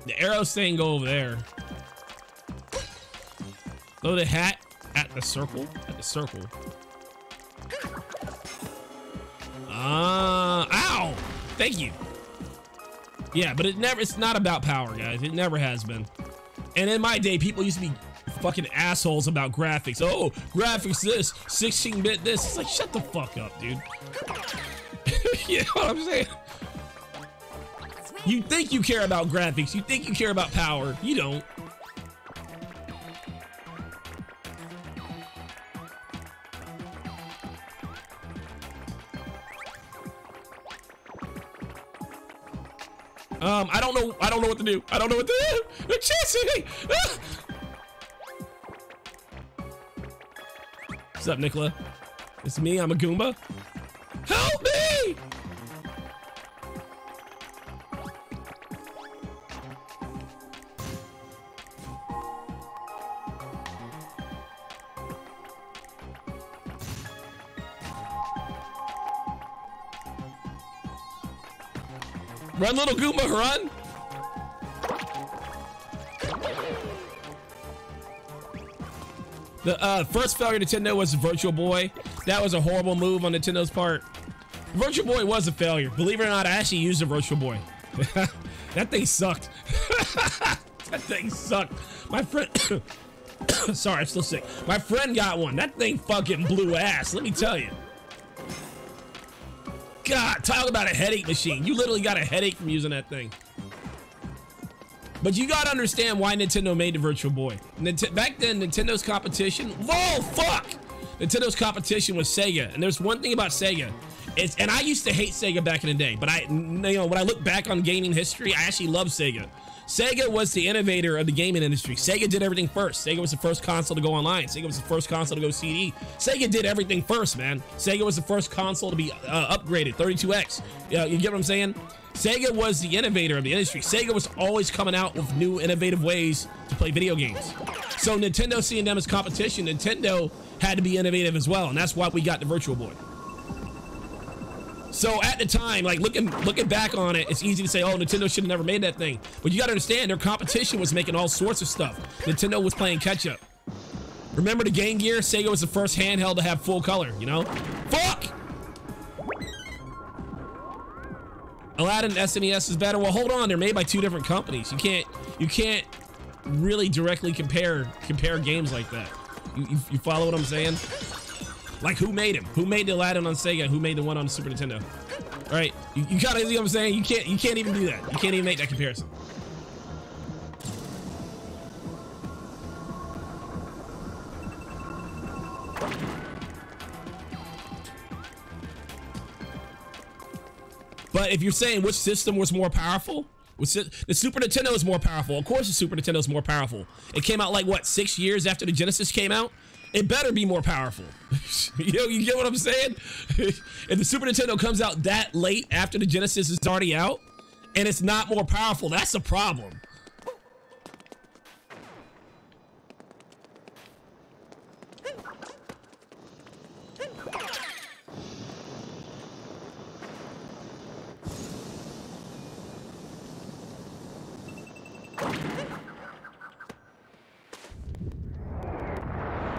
The arrow's saying go over there. Throw the hat at the circle. At the circle. Ow! Thank you. Yeah, but it's not about power, guys. It never has been. And in my day, people used to be fucking assholes about graphics. Oh, graphics this, 16-bit this. It's like, shut the fuck up, dude. You know what I'm saying? You think you care about graphics. You think you care about power. You don't. I don't know what to do. I don't know what to do. They're chasing me. What's up, Nicola? It's me, I'm a Goomba. Help me! Run, little Goomba, run! The first failure Nintendo was Virtual Boy. That was a horrible move on Nintendo's part. Virtual Boy was a failure. Believe it or not, I actually used a Virtual Boy. That thing sucked. That thing sucked. My friend... Sorry, I'm still sick. My friend got one. That thing fucking blew ass, let me tell you. God, talk about a headache machine. You literally got a headache from using that thing. But you gotta understand why Nintendo made the Virtual Boy. Back then, Nintendo's competition... Whoa, fuck! Nintendo's competition was Sega. And there's one thing about Sega. And I used to hate Sega back in the day. But when I look back on gaming history, I actually love Sega. Sega was the innovator of the gaming industry. Sega did everything first. Sega was the first console to go online. Sega was the first console to go CD. Sega did everything first, man. Sega was the first console to be upgraded, 32X. You get what I'm saying? Sega was the innovator of the industry. Sega was always coming out with new innovative ways to play video games. So Nintendo seeing them as competition, Nintendo had to be innovative as well, and that's why we got the Virtual Boy. So at the time, like looking back on it, it's easy to say, oh, Nintendo should have never made that thing. But you gotta understand, their competition was making all sorts of stuff. Nintendo was playing catch up. Remember the Game Gear? Sega was the first handheld to have full color, you know? Fuck! Aladdin SNES is better. Well, hold on, they're made by two different companies. You can't really directly compare games like that. You follow what I'm saying? Like, who made him? Who made the Aladdin on Sega? Who made the one on the Super Nintendo? All right, you gotta see what I'm saying? You can't even do that. You can't even make that comparison. But if you're saying which system was more powerful, the Super Nintendo is more powerful. Of course the Super Nintendo is more powerful. It came out like, what, 6 years after the Genesis came out? It better be more powerful. You get what I'm saying? If the Super Nintendo comes out that late after the Genesis is already out, and it's not more powerful, that's a problem.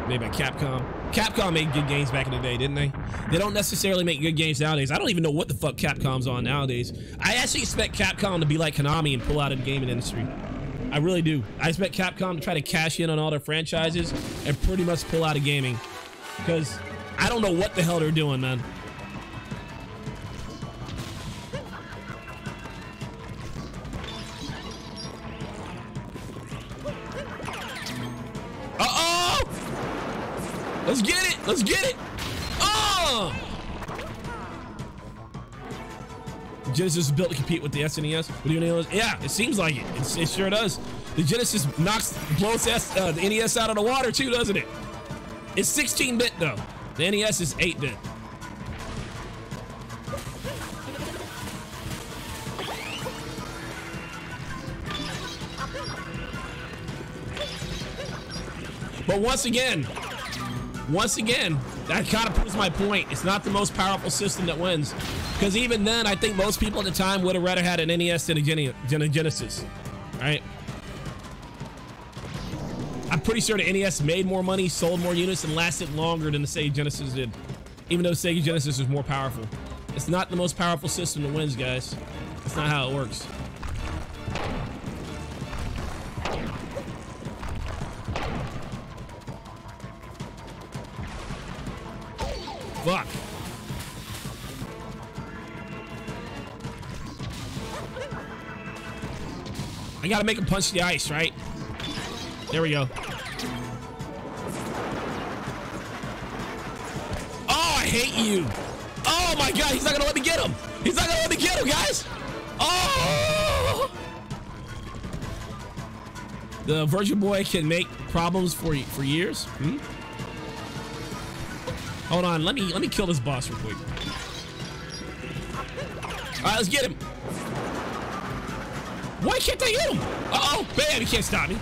Made by Capcom. Capcom made good games back in the day, didn't they? They don't necessarily make good games nowadays. I don't even know what the fuck Capcom's on nowadays. I actually expect Capcom to be like Konami and pull out of the gaming industry. I really do. I expect Capcom to try to cash in on all their franchises and pretty much pull out of gaming. Because I don't know what the hell they're doing, man. Let's get it! Let's get it! Oh! Genesis is built to compete with the SNES. What do you know? Yeah, it seems like it. It sure does. The Genesis blows the NES out of the water too, doesn't it? It's 16-bit though. The NES is 8-bit. But once again, that kind of proves my point. It's not the most powerful system that wins. Because even then, I think most people at the time would have rather had an NES than a Genesis. Right? I'm pretty sure the NES made more money, sold more units, and lasted longer than the Sega Genesis did. Even though Sega Genesis is more powerful. It's not the most powerful system that wins, guys. That's not how it works. Fuck. I gotta make him punch the ice, right? There we go. Oh, I hate you. Oh my God, he's not gonna let me get him. He's not gonna let me get him, guys. Oh! The Virtual Boy can make problems for years. Hold on, let me kill this boss real quick. All right, let's get him. Why can't I hit him? Uh-oh, bam, he can't stop me.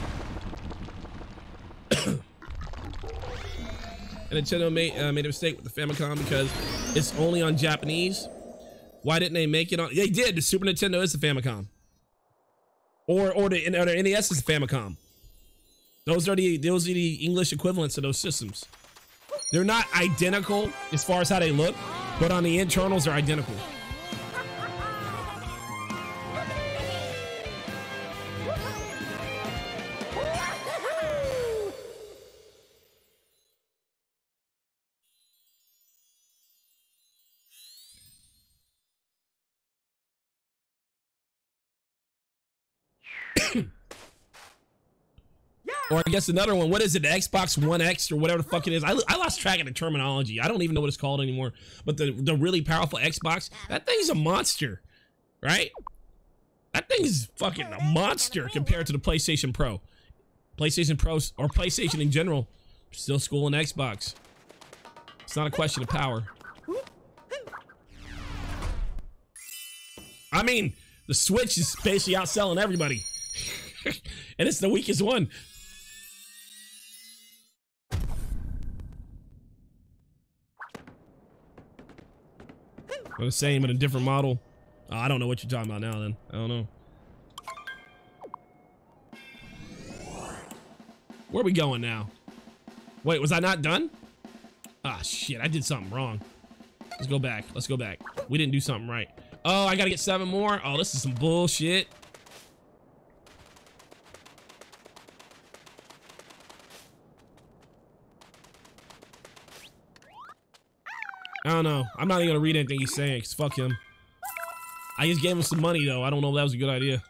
And Nintendo made a mistake with the Famicom because it's only on Japanese. Why didn't they make it on? They did. The Super Nintendo is the Famicom, or the NES is the Famicom. Those are the English equivalents of those systems. They're not identical as far as how they look, but on the internals they're identical. Or I guess another one, what is it, the Xbox One X or whatever the fuck it is? I lost track of the terminology. I don't even know what it's called anymore. But the really powerful Xbox, that thing's a monster, right? That thing is fucking a monster compared to the PlayStation Pro. PlayStation Pro, or PlayStation in general, still schooling Xbox. It's not a question of power. I mean, the Switch is basically outselling everybody. And it's the weakest one. The same, but a different model. Oh, I don't know what you're talking about now then. I don't know. Where are we going now? Wait, was I not done? Ah, shit, I did something wrong. Let's go back. Let's go back. We didn't do something right. Oh, I gotta get 7 more? Oh, this is some bullshit. I don't know. I'm not even gonna read anything he's saying, because fuck him. I just gave him some money, though. I don't know if that was a good idea.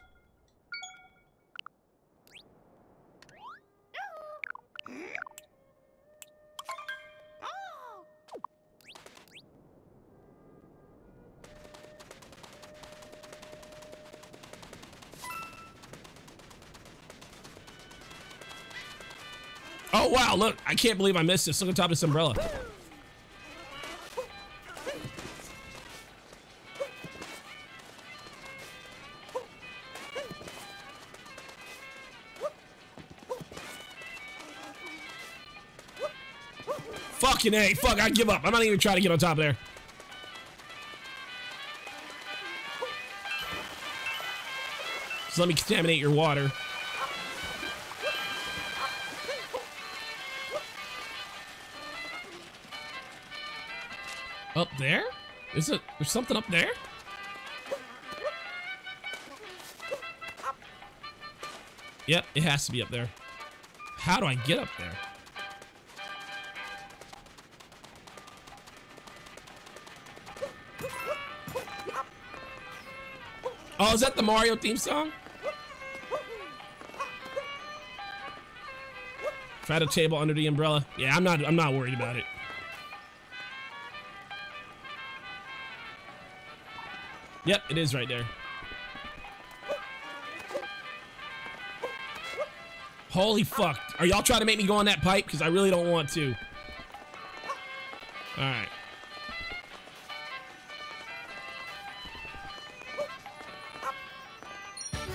Oh, wow, look. I can't believe I missed this. Look on top of this umbrella. Fucking A. Fuck, I give up. I'm not even trying to get on top of there. So let me contaminate your water. Up there? Is it? There's something up there? Yep, it has to be up there. How do I get up there? Oh, is that the Mario theme song? If I had a table under the umbrella. Yeah, I'm not worried about it. Yep, it is right there. Holy fuck. Are y'all trying to make me go on that pipe? Because I really don't want to. Alright.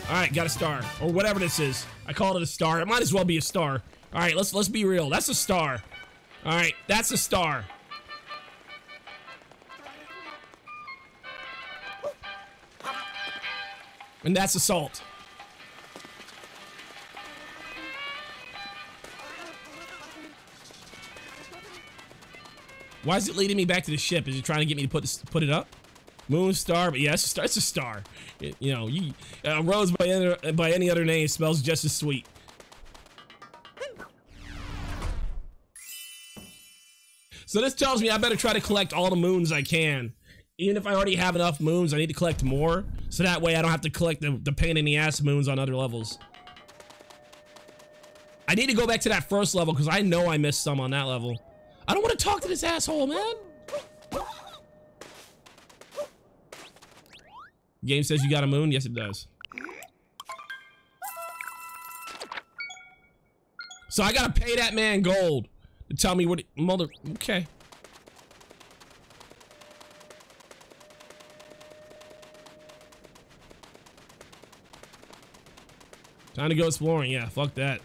Alright, got a star. Or whatever this is. I called it a star. It might as well be a star. Alright, let's be real. That's a star. Alright, that's a star. And that's assault. Why is it leading me back to the ship? Is it trying to get me to put it up? Moon star, but yeah, it's a star. You know, rose by any other name smells just as sweet. So this tells me I better try to collect all the moons I can. Even if I already have enough moons, I need to collect more. So that way I don't have to collect the pain in the ass moons on other levels. I need to go back to that first level because I know I missed some on that level. I don't want to talk to this asshole, man. Game says you got a moon? Yes, it does. So I gotta pay that man gold to tell me what mother. Okay. Time to go exploring. Yeah, fuck that.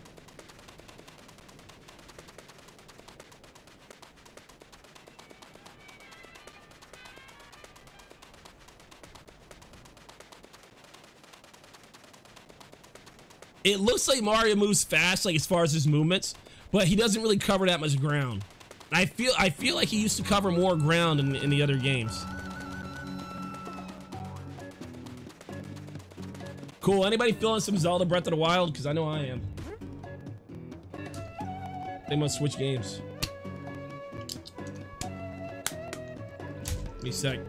It looks like Mario moves fast, like as far as his movements, but he doesn't really cover that much ground. I feel like he used to cover more ground in the other games. Cool. Anybody feeling some Zelda Breath of the Wild? Because I know I am. They must switch games. Give me a sec.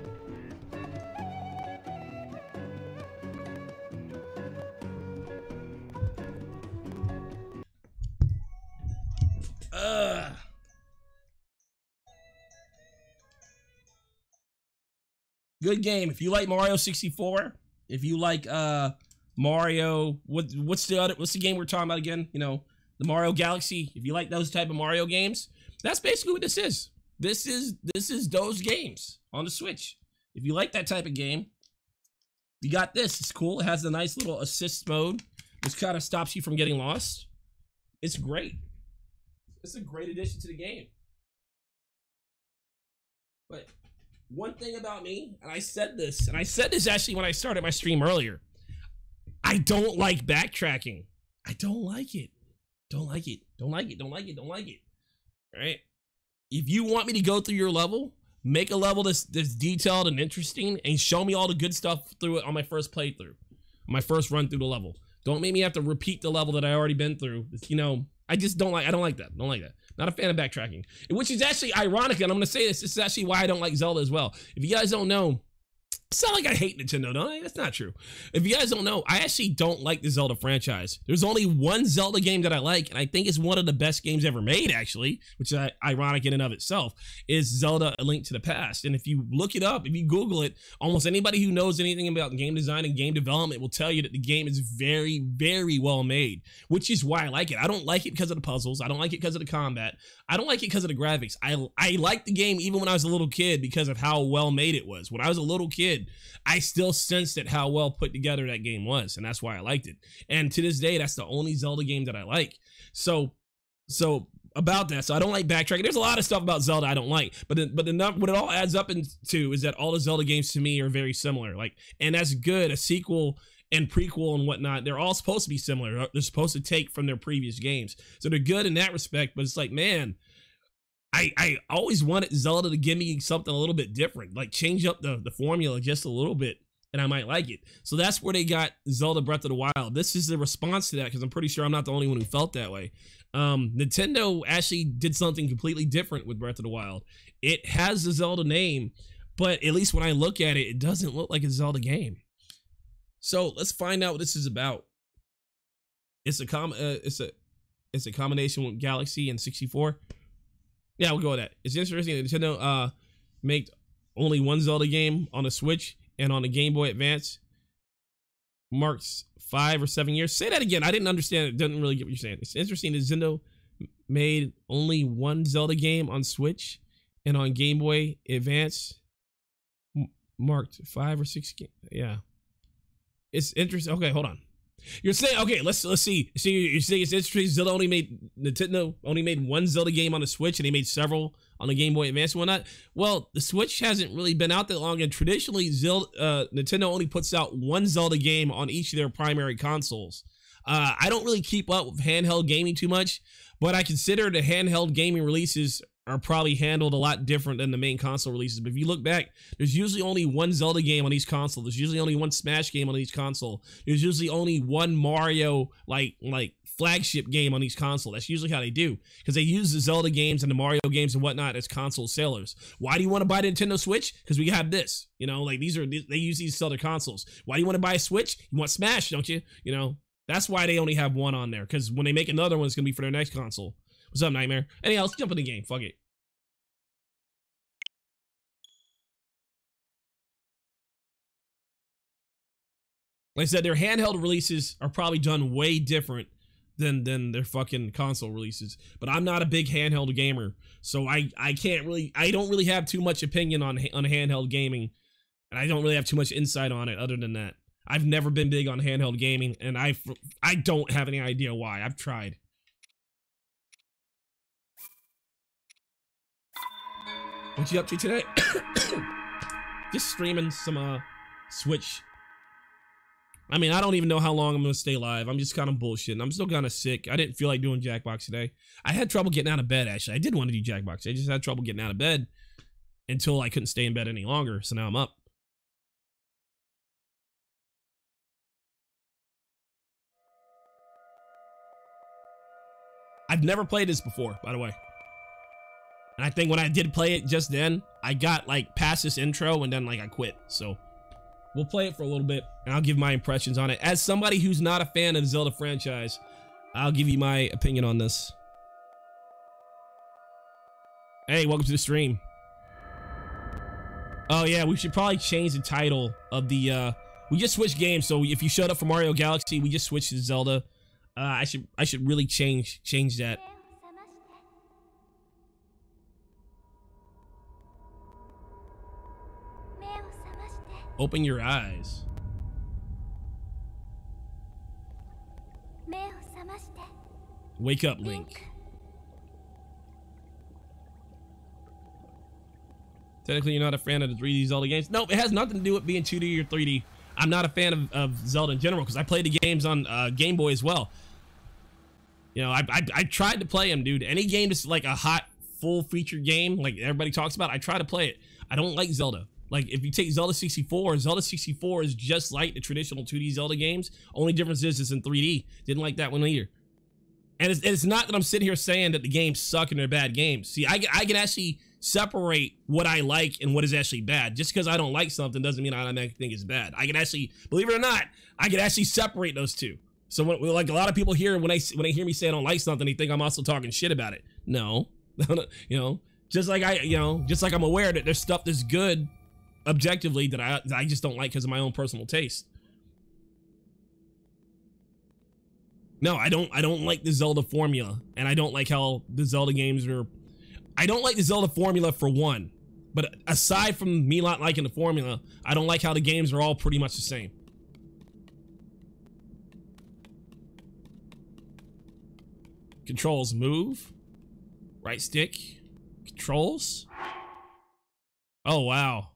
Good game. If you like Mario 64, if you like Mario, what's the game we're talking about again? You know, the Mario Galaxy. If you like those type of Mario games, that's basically what this is. This is those games on the Switch. If you like that type of game, you got this. It's cool. It has a nice little assist mode, which kind of stops you from getting lost. It's great. It's a great addition to the game. But one thing about me, and I said this actually when I started my stream earlier, I don't like backtracking. I don't like it. Don't like it. Don't like it. Don't like it. Don't like it. All right. If you want me to go through your level, make a level that's detailed and interesting, and show me all the good stuff through it on my first playthrough, on my first run through the level. Don't make me have to repeat the level that I already been through. You know, I don't like that. Don't like that. Not a fan of backtracking, which is actually ironic, and I'm going to say this. This is actually why I don't like Zelda as well. If you guys don't know, it's not like I hate Nintendo, don't I? That's not true. If you guys don't know, I actually don't like the Zelda franchise. There's only one Zelda game that I like, and I think it's one of the best games ever made, actually, which is ironic in and of itself, is Zelda: A Link to the Past. And if you look it up, if you Google it, almost anybody who knows anything about game design and game development will tell you that the game is very, very well made, which is why I like it. I don't like it because of the puzzles. I don't like it because of the combat. I don't like it because of the graphics. I liked the game even when I was a little kid because of how well made it was. When I was a little kid, I still sensed at how well put together that game was, and that's why I liked it. And to this day, that's the only Zelda game that I like. So about that, so I don't like backtracking. There's a lot of stuff about Zelda I don't like, but what it all adds up into is that all the Zelda games to me are very similar. Like, and that's good. A sequel and prequel and whatnot, they're all supposed to be similar. They're supposed to take from their previous games, so they're good in that respect. But it's like, man, I always wanted Zelda to give me something a little bit different, like change up the formula just a little bit, and I might like it. So that's where they got Zelda Breath of the Wild. This is the response to that, because I'm pretty sure I'm not the only one who felt that way. Nintendo actually did something completely different with Breath of the Wild. It has the Zelda name, but at least when I look at it, it doesn't look like a Zelda game. So let's find out what this is about. It's a combination with Galaxy and 64. Yeah, we'll go with that. It's interesting that Nintendo made only one Zelda game on the Switch and on the Game Boy Advance. Marks 5 or 7 years. Say that again. I didn't understand it. Doesn't really get what you're saying. It's interesting that Nintendo made only one Zelda game on Switch and on Game Boy Advance. Marked 5 or 6 games. Yeah. It's interesting. Okay, hold on. You're saying, okay, let's see. So you're saying it's interesting Nintendo only made one Zelda game on the Switch, and they made several on the Game Boy Advance and whatnot. Well, the Switch hasn't really been out that long, and traditionally Nintendo only puts out one Zelda game on each of their primary consoles. I don't really keep up with handheld gaming too much, but I consider the handheld gaming releases are probably handled a lot different than the main console releases. But if you look back, there's usually only one Zelda game on each console. There's usually only one Smash game on each console. There's usually only one Mario like flagship game on each console. That's usually how they do, because they use the Zelda games and the Mario games and whatnot as console sellers. Why do you want to buy the Nintendo Switch? Because we have this, you know, like they use these other consoles. Why do you want to buy a Switch? You want Smash, don't you? You know, that's why they only have one on there, because when they make another one, it's gonna be for their next console. What's up, Nightmare? Anyhow, let's jump in the game. Fuck it. Like I said, their handheld releases are probably done way different than their fucking console releases. But I'm not a big handheld gamer, so I don't really have too much opinion on handheld gaming, and I don't really have too much insight on it other than that. I've never been big on handheld gaming, and I don't have any idea why. I've tried. What you up to today? Just streaming some Switch. I mean, I don't even know how long I'm gonna stay live. I'm just kind of bullshitting. I'm still kind of sick. I didn't feel like doing Jackbox today. I had trouble getting out of bed, actually. I did want to do Jackbox. I just had trouble getting out of bed until I couldn't stay in bed any longer. So now I'm up. I've never played this before, by the way. And I think when I did play it just then, I got like past this intro and then like I quit. So we'll play it for a little bit and I'll give my impressions on it. As somebody who's not a fan of the Zelda franchise, I'll give you my opinion on this. Hey, welcome to the stream. Oh yeah, we should probably change the title of the, we just switched games. So if you showed up for Mario Galaxy, we just switched to Zelda. I should really change that. Open your eyes. Wake up, Link. Technically, you're not a fan of the 3D Zelda games. Nope, it has nothing to do with being 2D or 3D. I'm not a fan of Zelda in general because I play the games on Game Boy as well. You know, I tried to play them, dude. Any game that's like a hot, full-featured game, like everybody talks about, I try to play it. I don't like Zelda. Like, if you take Zelda 64 is just like the traditional 2D Zelda games. Only difference is it's in 3D. Didn't like that one either. And it's not that I'm sitting here saying that the games suck and they're bad games. See, I can actually separate what I like and what is actually bad. Just because I don't like something doesn't mean I think it's bad. I can actually, believe it or not, I can actually separate those two. So when, like a lot of people here, when they hear me say I don't like something, they think I'm also talking shit about it. No, you know, just like I'm aware that there's stuff that's good objectively that I just don't like because of my own personal taste. No, I don't like the Zelda formula, and I don't like how the Zelda games are. I don't like the Zelda formula for one, but aside from me not liking the formula, I don't like how the games are all pretty much the same. Controls: move, right stick, controls. Oh wow.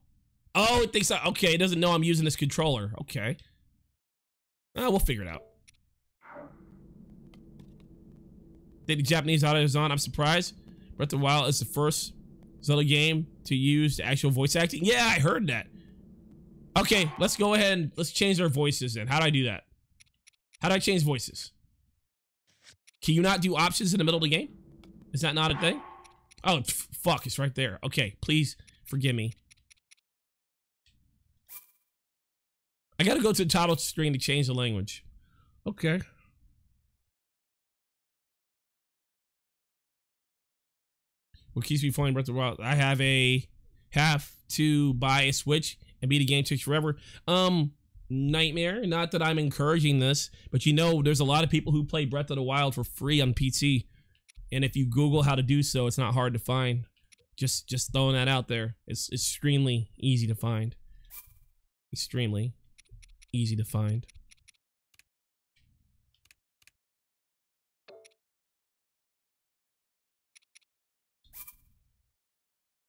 Oh, it thinks okay, it doesn't know I'm using this controller. Okay. We'll figure it out. The Japanese audio is on. I'm surprised. Breath of the Wild is the first Zelda game to use the actual voice acting. Yeah, I heard that. Okay, let's go ahead and let's change our voices then. How do I do that? How do I change voices? Can you not do options in the middle of the game? Is that not a thing? Oh, fuck, it's right there. Okay, please forgive me. I gotta go to the top of the screen to change the language. Okay. What keeps me playing Breath of the Wild? I have to buy a Switch and beat the game takes forever. Nightmare. Not that I'm encouraging this, but you know, there's a lot of people who play Breath of the Wild for free on PC, and if you Google how to do so, it's not hard to find. Just throwing that out there. It's extremely easy to find. Extremely easy to find.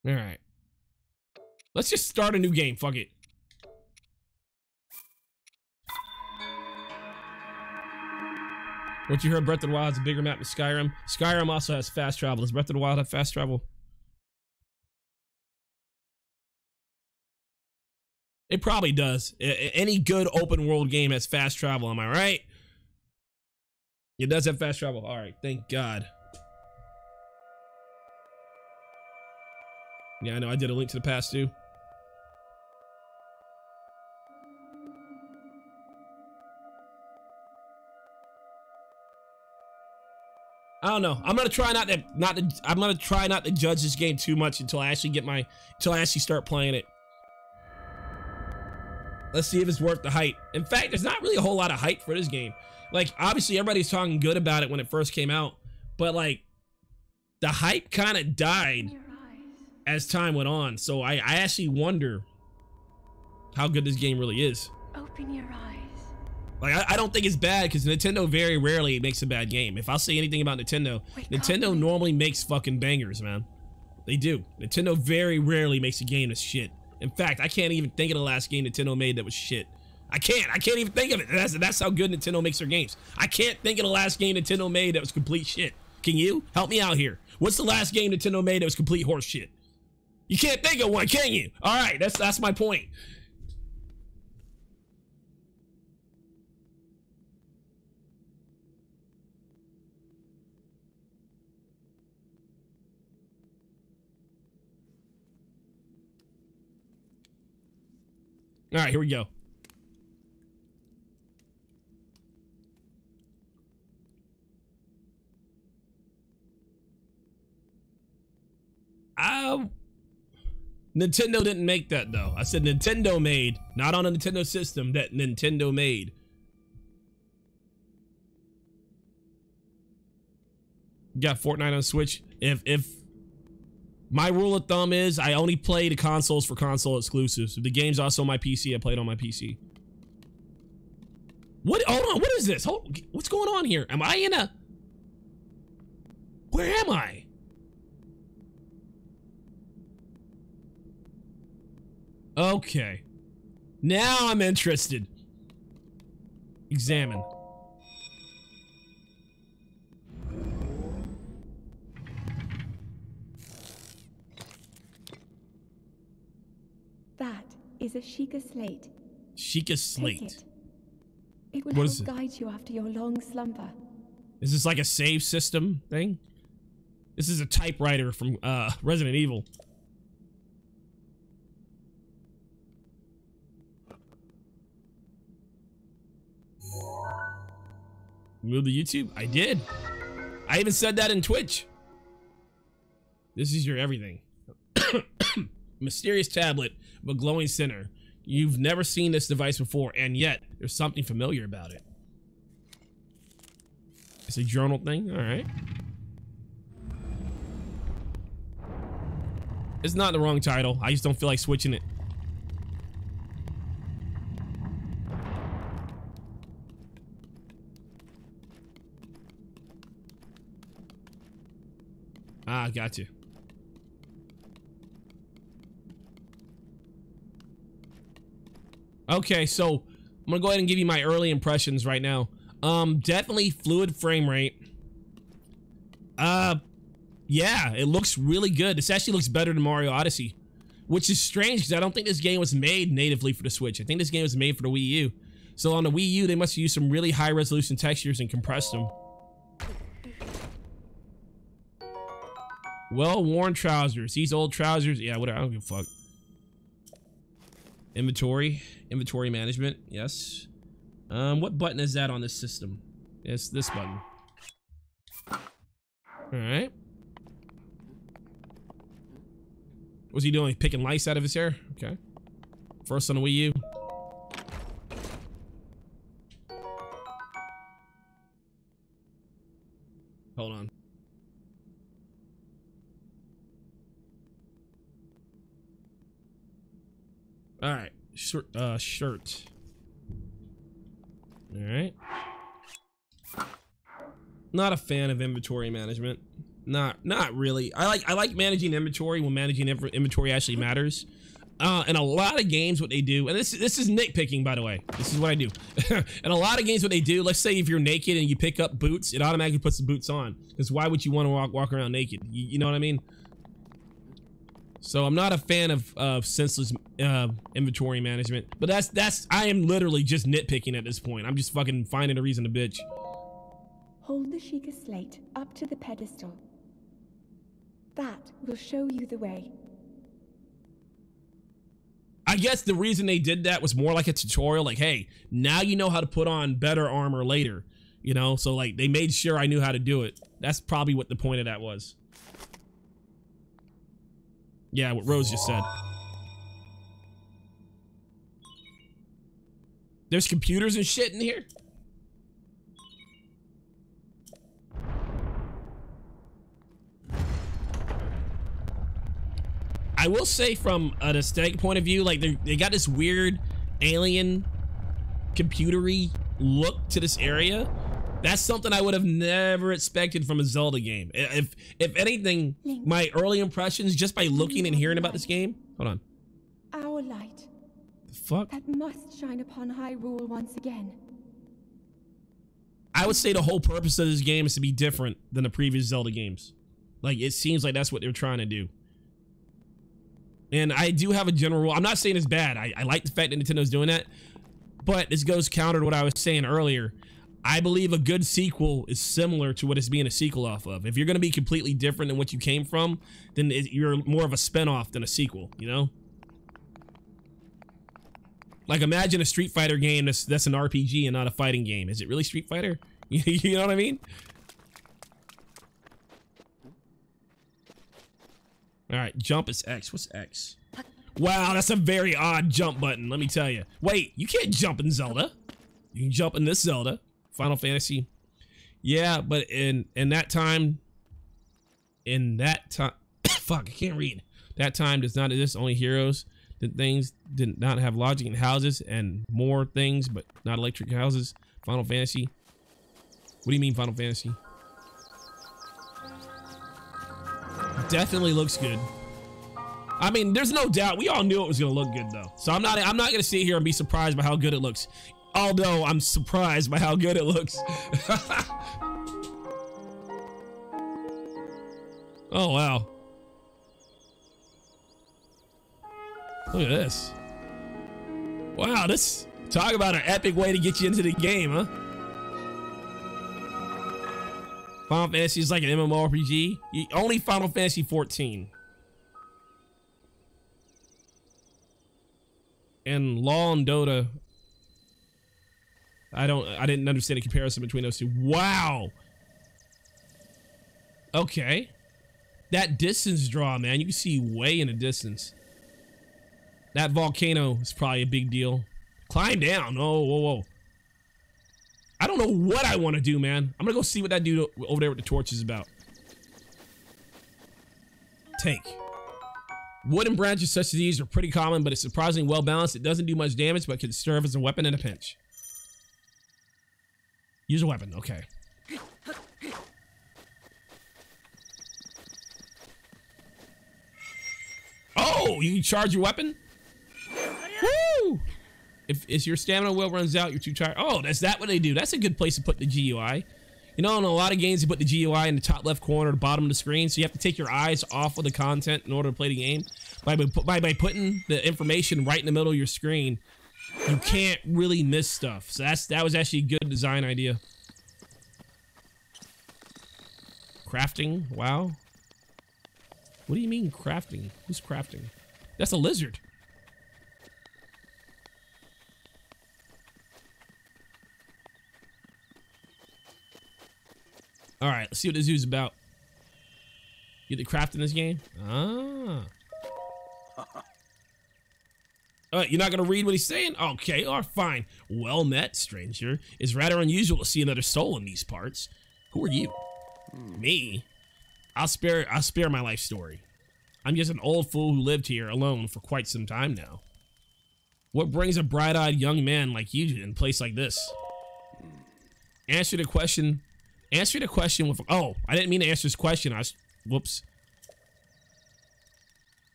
All right. Let's just start a new game. Fuck it. What you heard, Breath of the Wild has a bigger map than Skyrim. Skyrim also has fast travel. Does Breath of the Wild have fast travel? It probably does. Any good open world game has fast travel, am I right? It does have fast travel. All right, thank God. Yeah, I know, I did a Link to the Past too. I don't know. I'm gonna try not to judge this game too much until I actually start playing it. Let's see if it's worth the hype. In fact, there's not really a whole lot of hype for this game. Like, obviously everybody's talking good about it when it first came out, but like, the hype kind of died as time went on. So I actually wonder how good this game really is. Open your eyes. Like, I don't think it's bad because Nintendo very rarely makes a bad game. If I'll say anything about Nintendo, Nintendo normally makes fucking bangers, man. They do. Nintendo very rarely makes a game that's shit. In fact, I can't even think of the last game Nintendo made that was shit. I can't even think of it. That's how good Nintendo makes their games. I can't think of the last game Nintendo made that was complete shit. Can you? Help me out here. What's the last game Nintendo made that was complete horse shit? You can't think of one, can you? All right, that's my point. All right, here we go. Nintendo didn't make that though. I said Nintendo made, not on a Nintendo system, that Nintendo made. You got Fortnite on Switch. If my rule of thumb is I only play the consoles for console exclusives. If the game's also on my PC, I play it on my PC. What? Hold on, what is this? What's going on here? Am I in a... Where am I? Okay. Now I'm interested. Examine. That is a Sheikah slate. Sheikah slate. Take it. It will help guide you after your long slumber. Is this like a save system thing? This is a typewriter from Resident Evil. Move the YouTube? I did. I even said that in Twitch. This is your everything. Mysterious tablet of a glowing center. You've never seen this device before, and yet there's something familiar about it. It's a journal thing? All right. It's not the wrong title. I just don't feel like switching it. Ah, got you. Okay, so I'm gonna go ahead and give you my early impressions right now. Definitely fluid frame rate. Yeah, it looks really good. This actually looks better than Mario Odyssey, which is strange because I don't think this game was made natively for the Switch. I think this game was made for the Wii U. So on the Wii U, they must have used some really high resolution textures and compressed them. Well-worn trousers. These old trousers, yeah, whatever. I don't give a fuck. Inventory management, yes. What button is that on this system? It's this button. All right. What's he doing? Picking lice out of his hair? Okay. First on the Wii U. Hold on. All right, shirt. All right. Not a fan of inventory management. Not really. I like managing inventory when managing inventory actually matters. In a lot of games, what they do, and this is nitpicking, by the way. This is what I do. In a lot of games, what they do, let's say if you're naked and you pick up boots, it automatically puts the boots on. Because why would you want to walk around naked? You know what I mean? So I'm not a fan of senseless inventory management, but I am literally just nitpicking at this point. I'm just fucking finding a reason to bitch. Hold the Sheikah slate up to the pedestal. That will show you the way. I guess the reason they did that was more like a tutorial, like, hey, now you know how to put on better armor later, you know? So like they made sure I knew how to do it. That's probably what the point of that was. Yeah, what Rose just said. There's computers and shit in here? I will say from an aesthetic point of view, like they got this weird alien computery look to this area. That's something I would have never expected from a Zelda game. If anything, Link. my early impressions just by looking and hearing about this game. Hold on. Our light. The fuck? That must shine upon Hyrule once again. I would say the whole purpose of this game is to be different than the previous Zelda games. Like, it seems like that's what they're trying to do. And I do have a general rule. I'm not saying it's bad. I like the fact that Nintendo's doing that. But this goes counter to what I was saying earlier. I believe a good sequel is similar to what it's being a sequel off of. If you're going to be completely different than what you came from, then you're more of a spinoff than a sequel, you know? Like, imagine a Street Fighter game that's an RPG and not a fighting game. Is it really Street Fighter? You know what I mean? All right, jump is X. What's X? Wow, that's a very odd jump button, let me tell you. Wait, you can't jump in Zelda. You can jump in this Zelda. Final Fantasy. Yeah, but in that time, fuck, I can't read. That time does not exist, only heroes. The things did not have logic in houses and more things, but not electric houses. Final Fantasy. What do you mean Final Fantasy? Definitely looks good. I mean, there's no doubt. We all knew it was gonna look good though. So I'm not gonna sit here and be surprised by how good it looks. Although I'm surprised by how good it looks. Oh, wow. Look at this. Wow, this, talk about an epic way to get you into the game, huh? Final Fantasy is like an MMORPG. Only Final Fantasy 14. And LoL and Dota. I didn't understand the comparison between those two. Wow. Okay. That distance draw, man, you can see way in the distance. That volcano is probably a big deal. Climb down. Oh, whoa, whoa. I don't know what I want to do, man. I'm gonna go see what that dude over there with the torch is about. Take. Wooden branches such as these are pretty common, but it's surprisingly well balanced. It doesn't do much damage, but can serve as a weapon in a pinch. Use a weapon, okay. Oh, you can charge your weapon? Woo! If your stamina well runs out, you're too tired. Oh, that's what they do. That's a good place to put the GUI. You know, in a lot of games, you put the GUI in the top left corner, the bottom of the screen, so you have to take your eyes off of the content in order to play the game. By putting the information right in the middle of your screen, you can't really miss stuff. So that was actually a good design idea. Crafting, wow. What do you mean crafting? Who's crafting? That's a lizard. All right, let's see what the zoo's about. You get to craft in this game? Ah. You're not gonna read what he's saying? Okay, all right, fine. Well met, stranger. It's rather unusual to see another soul in these parts. Who are you? Me? I'll spare my life story. I'm just an old fool who lived here alone for quite some time now. What brings a bright-eyed young man like you in a place like this? Answer the question with, oh, I didn't mean to answer this question. Whoops.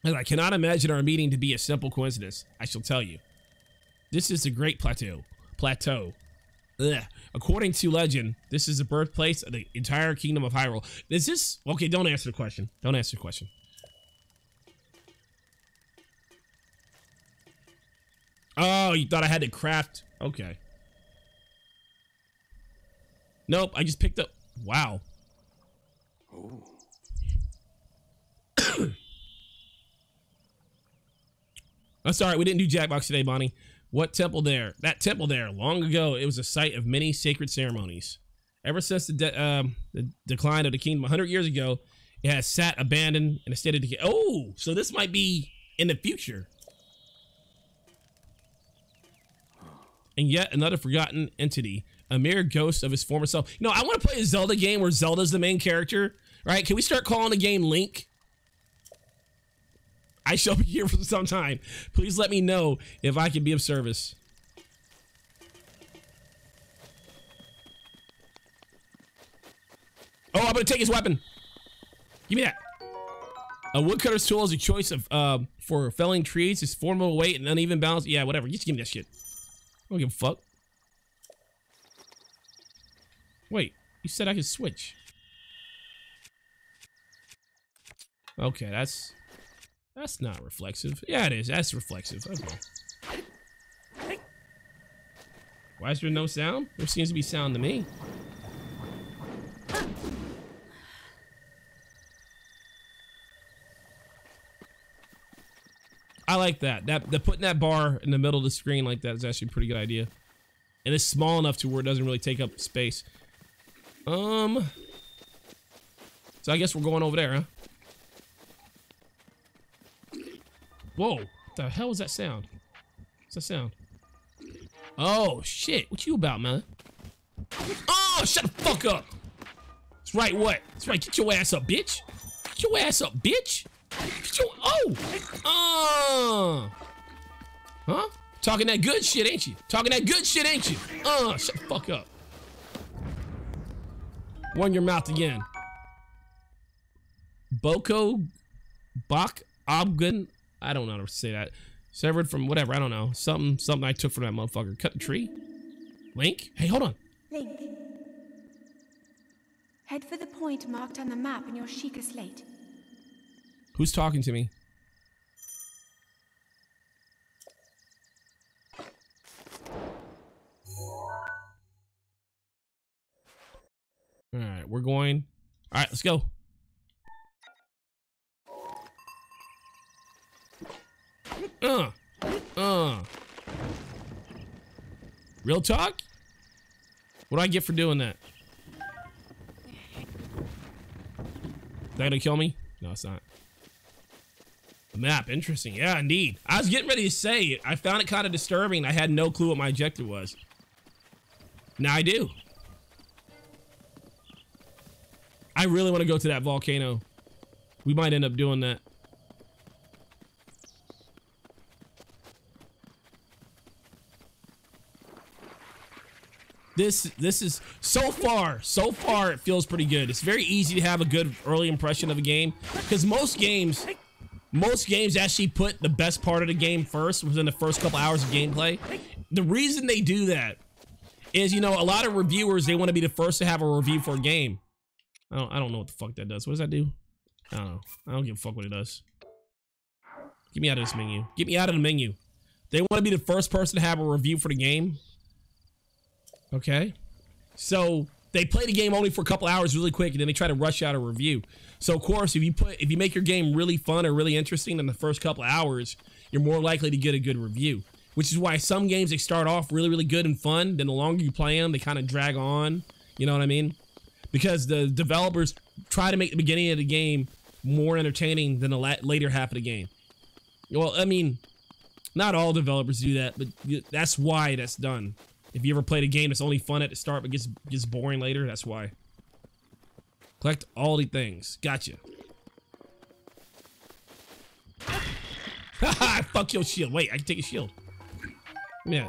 I cannot imagine our meeting to be a simple coincidence. I shall tell you. This is the Great Plateau. Ugh. According to legend, this is the birthplace of the entire kingdom of Hyrule. Is this... Okay, don't answer the question. Don't answer the question. Oh, you thought I had to craft... Okay. Nope, I just picked up... Wow. Oh. That's all right, we didn't do Jackbox today, Bonnie. What temple there? That temple there, long ago, it was a site of many sacred ceremonies. Ever since the decline of the kingdom 100 years ago, it has sat abandoned in a state of decay. Oh, so this might be in the future. And yet another forgotten entity, a mere ghost of his former self. You know, I want to play a Zelda game where Zelda's the main character, right? Can we start calling the game Link? I shall be here for some time. Please let me know if I can be of service. gonna take his weapon. Give me that. A woodcutter's tool is a choice of for felling trees. It's formidable weight and uneven balance. Yeah, whatever. Just give me that shit. I don't give a fuck. Wait, you said I could switch. Okay, that's not reflexive. Yeah, it is. That's reflexive. Okay. Why is there no sound? There seems to be sound to me. I like that. That putting that bar in the middle of the screen like that is actually a pretty good idea. And it's small enough to where it doesn't really take up space. So I guess we're going over there, huh? Whoa, what the hell was that sound? What's that sound? Oh, shit. What you about, man? Oh, shut the fuck up. That's right, what? That's right, get your ass up, bitch. Get your ass up, bitch. Get your, Huh? Talking that good shit, ain't you? Talking that good shit, ain't you? Shut the fuck up. Run your mouth again. Boko Bak Obgun. I don't know how to say that. Severed from whatever, I don't know. Something I took from that motherfucker. Cut the tree. Link? Hey, hold on. Link. Head for the point marked on the map in your Sheikah slate. Who's talking to me? Alright, we're going. Alright, let's go. Real talk? What do I get for doing that? Is that gonna kill me? No, it's not. The map, interesting. Yeah, indeed. I was getting ready to say, I found it kind of disturbing. I had no clue what my objective was. Now I do. I really want to go to that volcano. We might end up doing that. This is so far it feels pretty good. It's very easy to have a good early impression of a game because most games actually put the best part of the game first within the first couple hours of gameplay. The reason they do that is, you know, a lot of reviewers, they want to be the first to have a review for a game. I don't know what the fuck that does. What does that do? I don't know. I don't give a fuck what it does. Get me out of this menu. Get me out of the menu. They want to be the first person to have a review for the game. Okay, so they play the game only for a couple hours really quick and then they try to rush out a review. So of course, if you make your game really fun or really interesting in the first couple hours, you're more likely to get a good review. Which is why some games, they start off really, really good and fun, then the longer you play them, they kind of drag on. You know what I mean? Because the developers try to make the beginning of the game more entertaining than the later half of the game. Well, I mean, not all developers do that, but that's why that's done. If you ever played a game that's only fun at the start but gets boring later, that's why. Collect all the things. Gotcha. Haha, fuck your shield. Wait, I can take a shield. Yeah.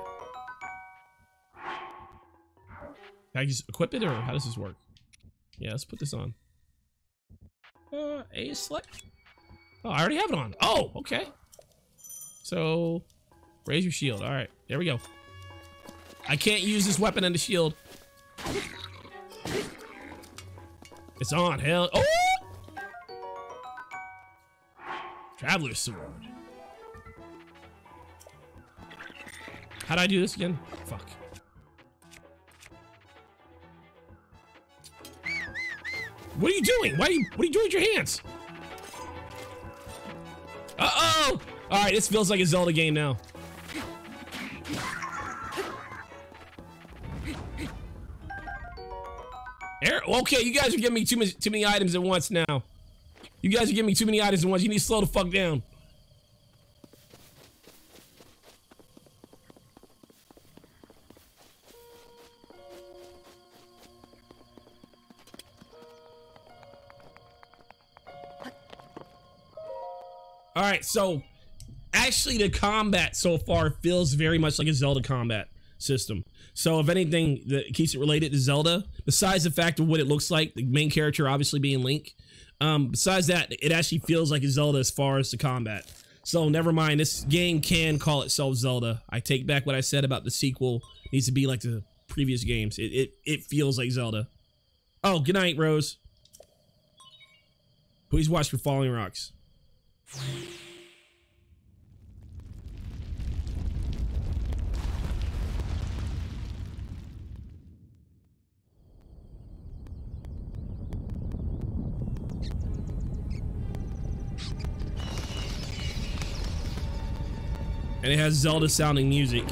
Can I just equip it or how does this work? Yeah, let's put this on. A select. Oh, I already have it on. Oh, okay. So, raise your shield. All right, there we go. I can't use this weapon and the shield. It's on, hell. Oh! Traveler's sword. How'd I do this again? Fuck. What are you doing? What are you doing with your hands? Uh-oh! All right, this feels like a Zelda game now. Okay, you guys are giving me too many items at once now. You guys are giving me too many items at once. You need to slow the fuck down. Alright, so actually the combat so far feels very much like a Zelda combat. system. So if anything that keeps it related to Zelda, besides the fact of what it looks like, the main character obviously being Link, besides that, it actually feels like a Zelda as far as the combat. So never mind, this game can call itself Zelda. I take back what I said about the sequel. It needs to be like the previous games. It feels like Zelda. Oh, good night, Rose. Please watch for falling rocks. And it has Zelda sounding music.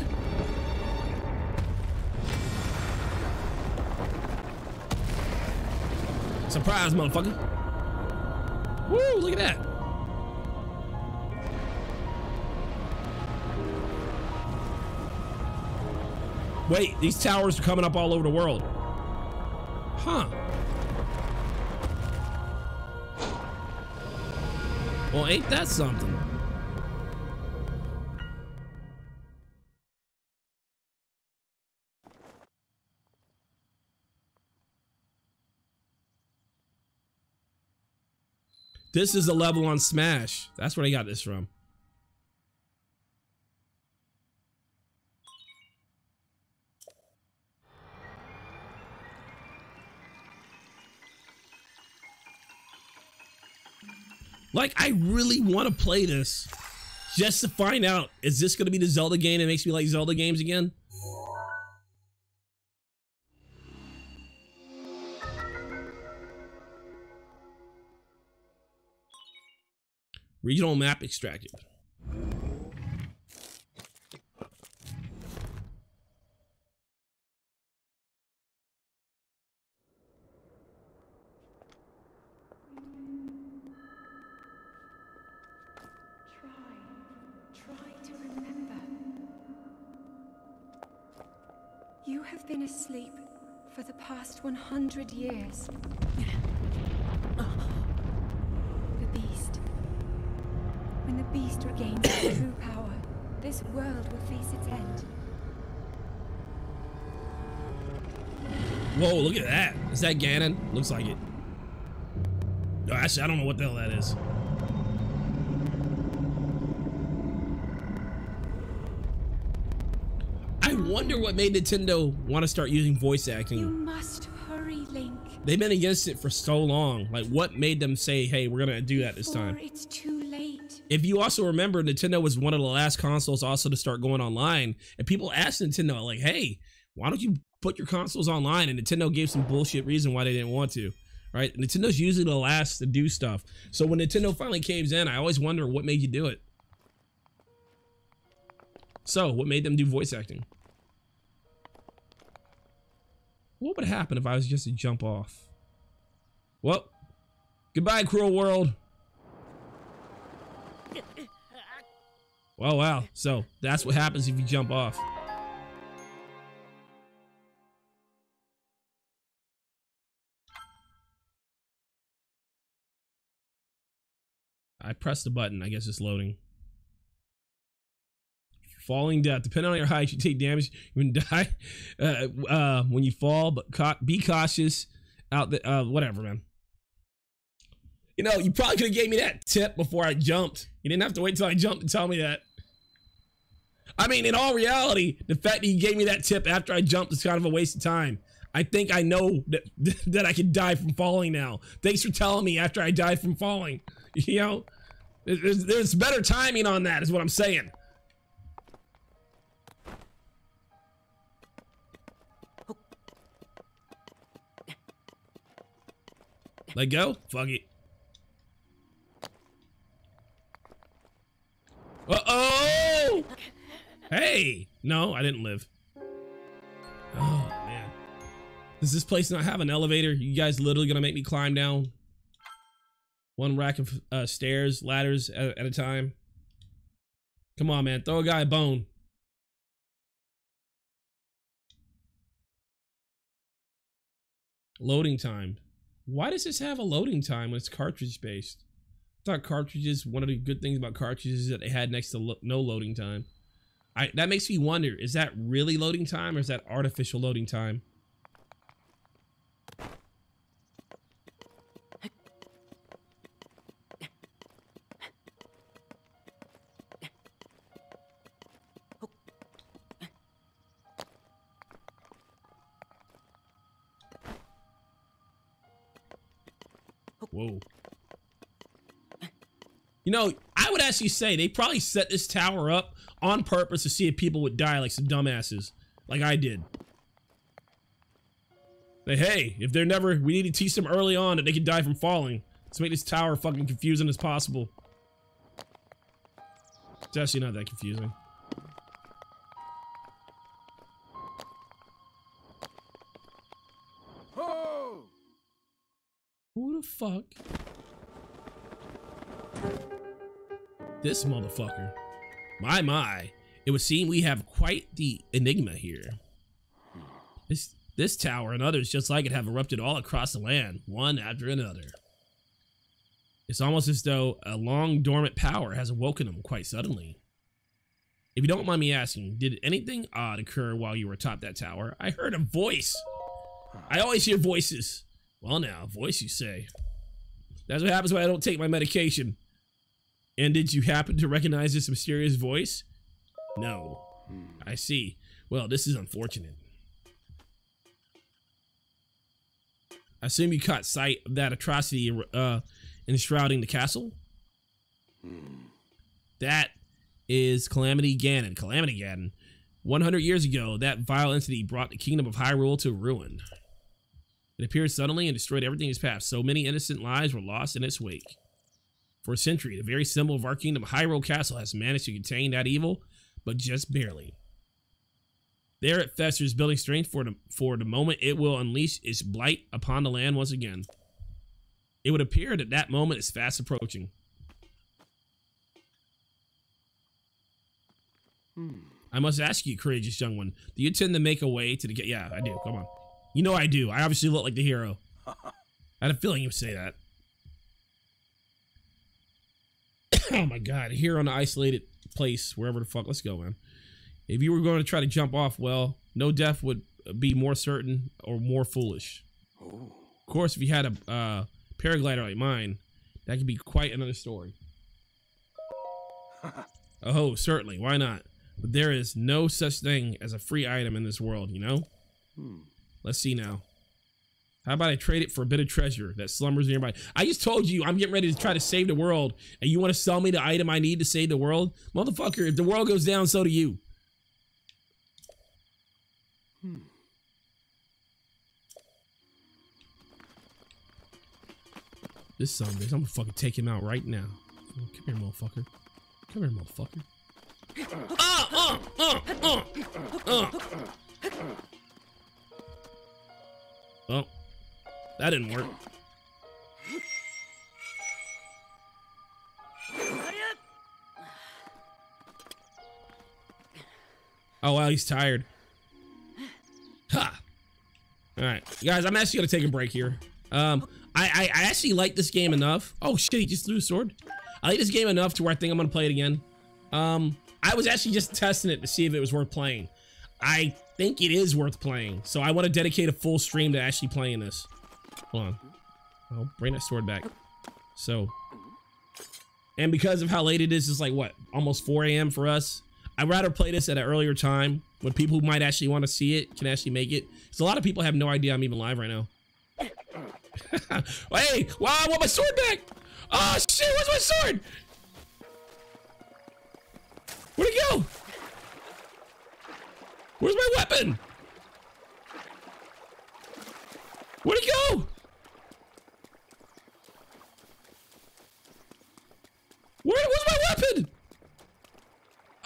Surprise, motherfucker. Woo, look at that. Wait, these towers are coming up all over the world. Huh. Well, ain't that something? This is a level on Smash. That's where I got this from. Like, I really want to play this just to find out, is this going to be the Zelda game that makes me like Zelda games again? Regional map extracted. Try to remember. You have been asleep for the past 100 years. The beast. When the beast regains its true power, this world will face its end. Whoa, look at that. Is that Ganon? Looks like it. Oh, actually, I don't know what the hell that is. I wonder what made Nintendo want to start using voice acting. You must hurry, Link. They've been against it for so long. Like, what made them say, hey, we're gonna do that this time? It's too late. If you also remember, Nintendo was one of the last consoles also to start going online, and people asked Nintendo, like, hey, why don't you put your consoles online? And Nintendo gave some bullshit reason why they didn't want to, right? Nintendo's usually the last to do stuff. So when Nintendo finally caves in, I always wonder what made you do it. So, what made them do voice acting? What would happen if I was just to jump off? Well, goodbye, cruel world. Oh, wow. So, that's what happens if you jump off. I pressed the button. I guess it's loading. Falling death. Depending on your height, you take damage. You can die when you fall, but be cautious out there. Whatever, man. You know, you probably could have gave me that tip before I jumped. You didn't have to wait till I jumped to tell me that. I mean, in all reality, the fact that you gave me that tip after I jumped is kind of a waste of time. I think I know that I could die from falling now. Thanks for telling me after I died from falling. You know, there's better timing on that, is what I'm saying. Let go? Fuck it. Uh-oh! Hey! No, I didn't live. Oh, man. Does this place not have an elevator? You guys literally gonna make me climb down one rack of stairs, ladders at a time? Come on, man. Throw a guy a bone. Loading time. Why does this have a loading time when it's cartridge based? I thought cartridges, one of the good things about cartridges is that they had next to no loading time. That makes me wonder, is that really loading time or is that artificial loading time? Whoa. You know, I would actually say they probably set this tower up on purpose to see if people would die like some dumbasses, like I did. Like, hey, if they're never, we need to teach them early on that they can die from falling. Let's make this tower fucking confusing as possible. It's actually not that confusing. Oh! Who the fuck? This motherfucker. My. It would seem we have quite the enigma here. This tower and others just like it have erupted all across the land, one after another. It's almost as though a long dormant power has awoken them quite suddenly. If you don't mind me asking, did anything odd occur while you were atop that tower? I heard a voice. I always hear voices. Well now, voice you say. That's what happens when I don't take my medication. And did you happen to recognize this mysterious voice? No. I see. Well, this is unfortunate. I assume you caught sight of that atrocity enshrouding the castle? That is Calamity Ganon. Calamity Ganon. 100 years ago, that vile entity brought the kingdom of Hyrule to ruin. It appeared suddenly and destroyed everything in its path. So many innocent lives were lost in its wake. For a century, the very symbol of our kingdom, Hyrule Castle, has managed to contain that evil, but just barely. There it festers, building strength for the moment it will unleash its blight upon the land once again. It would appear that that moment is fast approaching. I must ask you, courageous young one, do you intend to make a way to the gate? Yeah, I do. Come on. You know I do. I obviously look like the hero. I had a feeling you would say that. Oh my god, here on an isolated place, wherever the fuck. Let's go, man. If you were going to try to jump off, well, no death would be more certain or more foolish. Of course, if you had a paraglider like mine, that could be quite another story. Oh, certainly. Why not? But there is no such thing as a free item in this world, you know? Let's see now. How about I trade it for a bit of treasure that slumbers nearby? I just told you I'm getting ready to try to save the world, and you want to sell me the item I need to save the world? Motherfucker, if the world goes down, so do you. This son of a bitch, I'm gonna fucking take him out right now. Come here, motherfucker. Come here, motherfucker. Oh, that didn't work. Oh wow, he's tired. Ha! Alright, guys, I'm actually gonna take a break here. I actually like this game enough. Oh shit, he just threw a sword. I like this game enough to where I think I'm gonna play it again. I was actually just testing it to see if it was worth playing. I think it is worth playing, so I want to dedicate a full stream to actually playing this. Hold on. I'll bring that sword back. So, and because of how late it is, it's like what, almost 4 a.m. for us. I'd rather play this at an earlier time when people who might actually want to see it can actually make it. Because a lot of people have no idea I'm even live right now. Hey, wow, I want my sword back. Oh shit, where's my sword? Where'd it go? Where's my weapon? Where'd it go? Where's my weapon?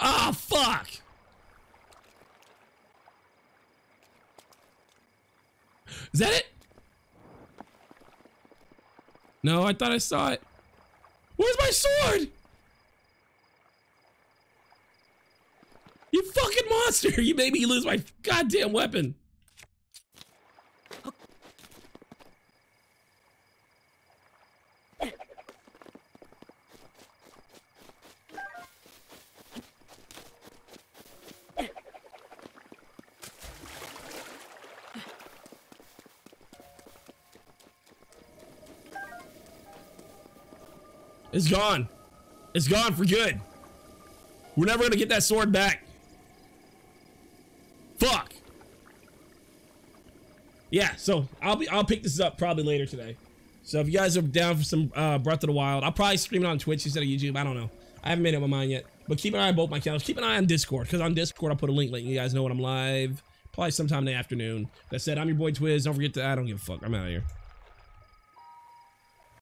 Ah, fuck. Is that it? No, I thought I saw it. Where's my sword? You fucking monster! You made me lose my goddamn weapon. It's gone. It's gone for good. We're never gonna get that sword back. Fuck. Yeah, so I'll pick this up probably later today. So if you guys are down for some Breath of the Wild, I'll probably stream it on Twitch instead of YouTube. I don't know. I haven't made up my mind yet. But keep an eye on both my channels. Keep an eye on Discord, because on Discord I'll put a link letting you guys know when I'm live. Probably sometime in the afternoon. That said, I'm your boy Twiz. Don't forget to, I don't give a fuck. I'm out of here.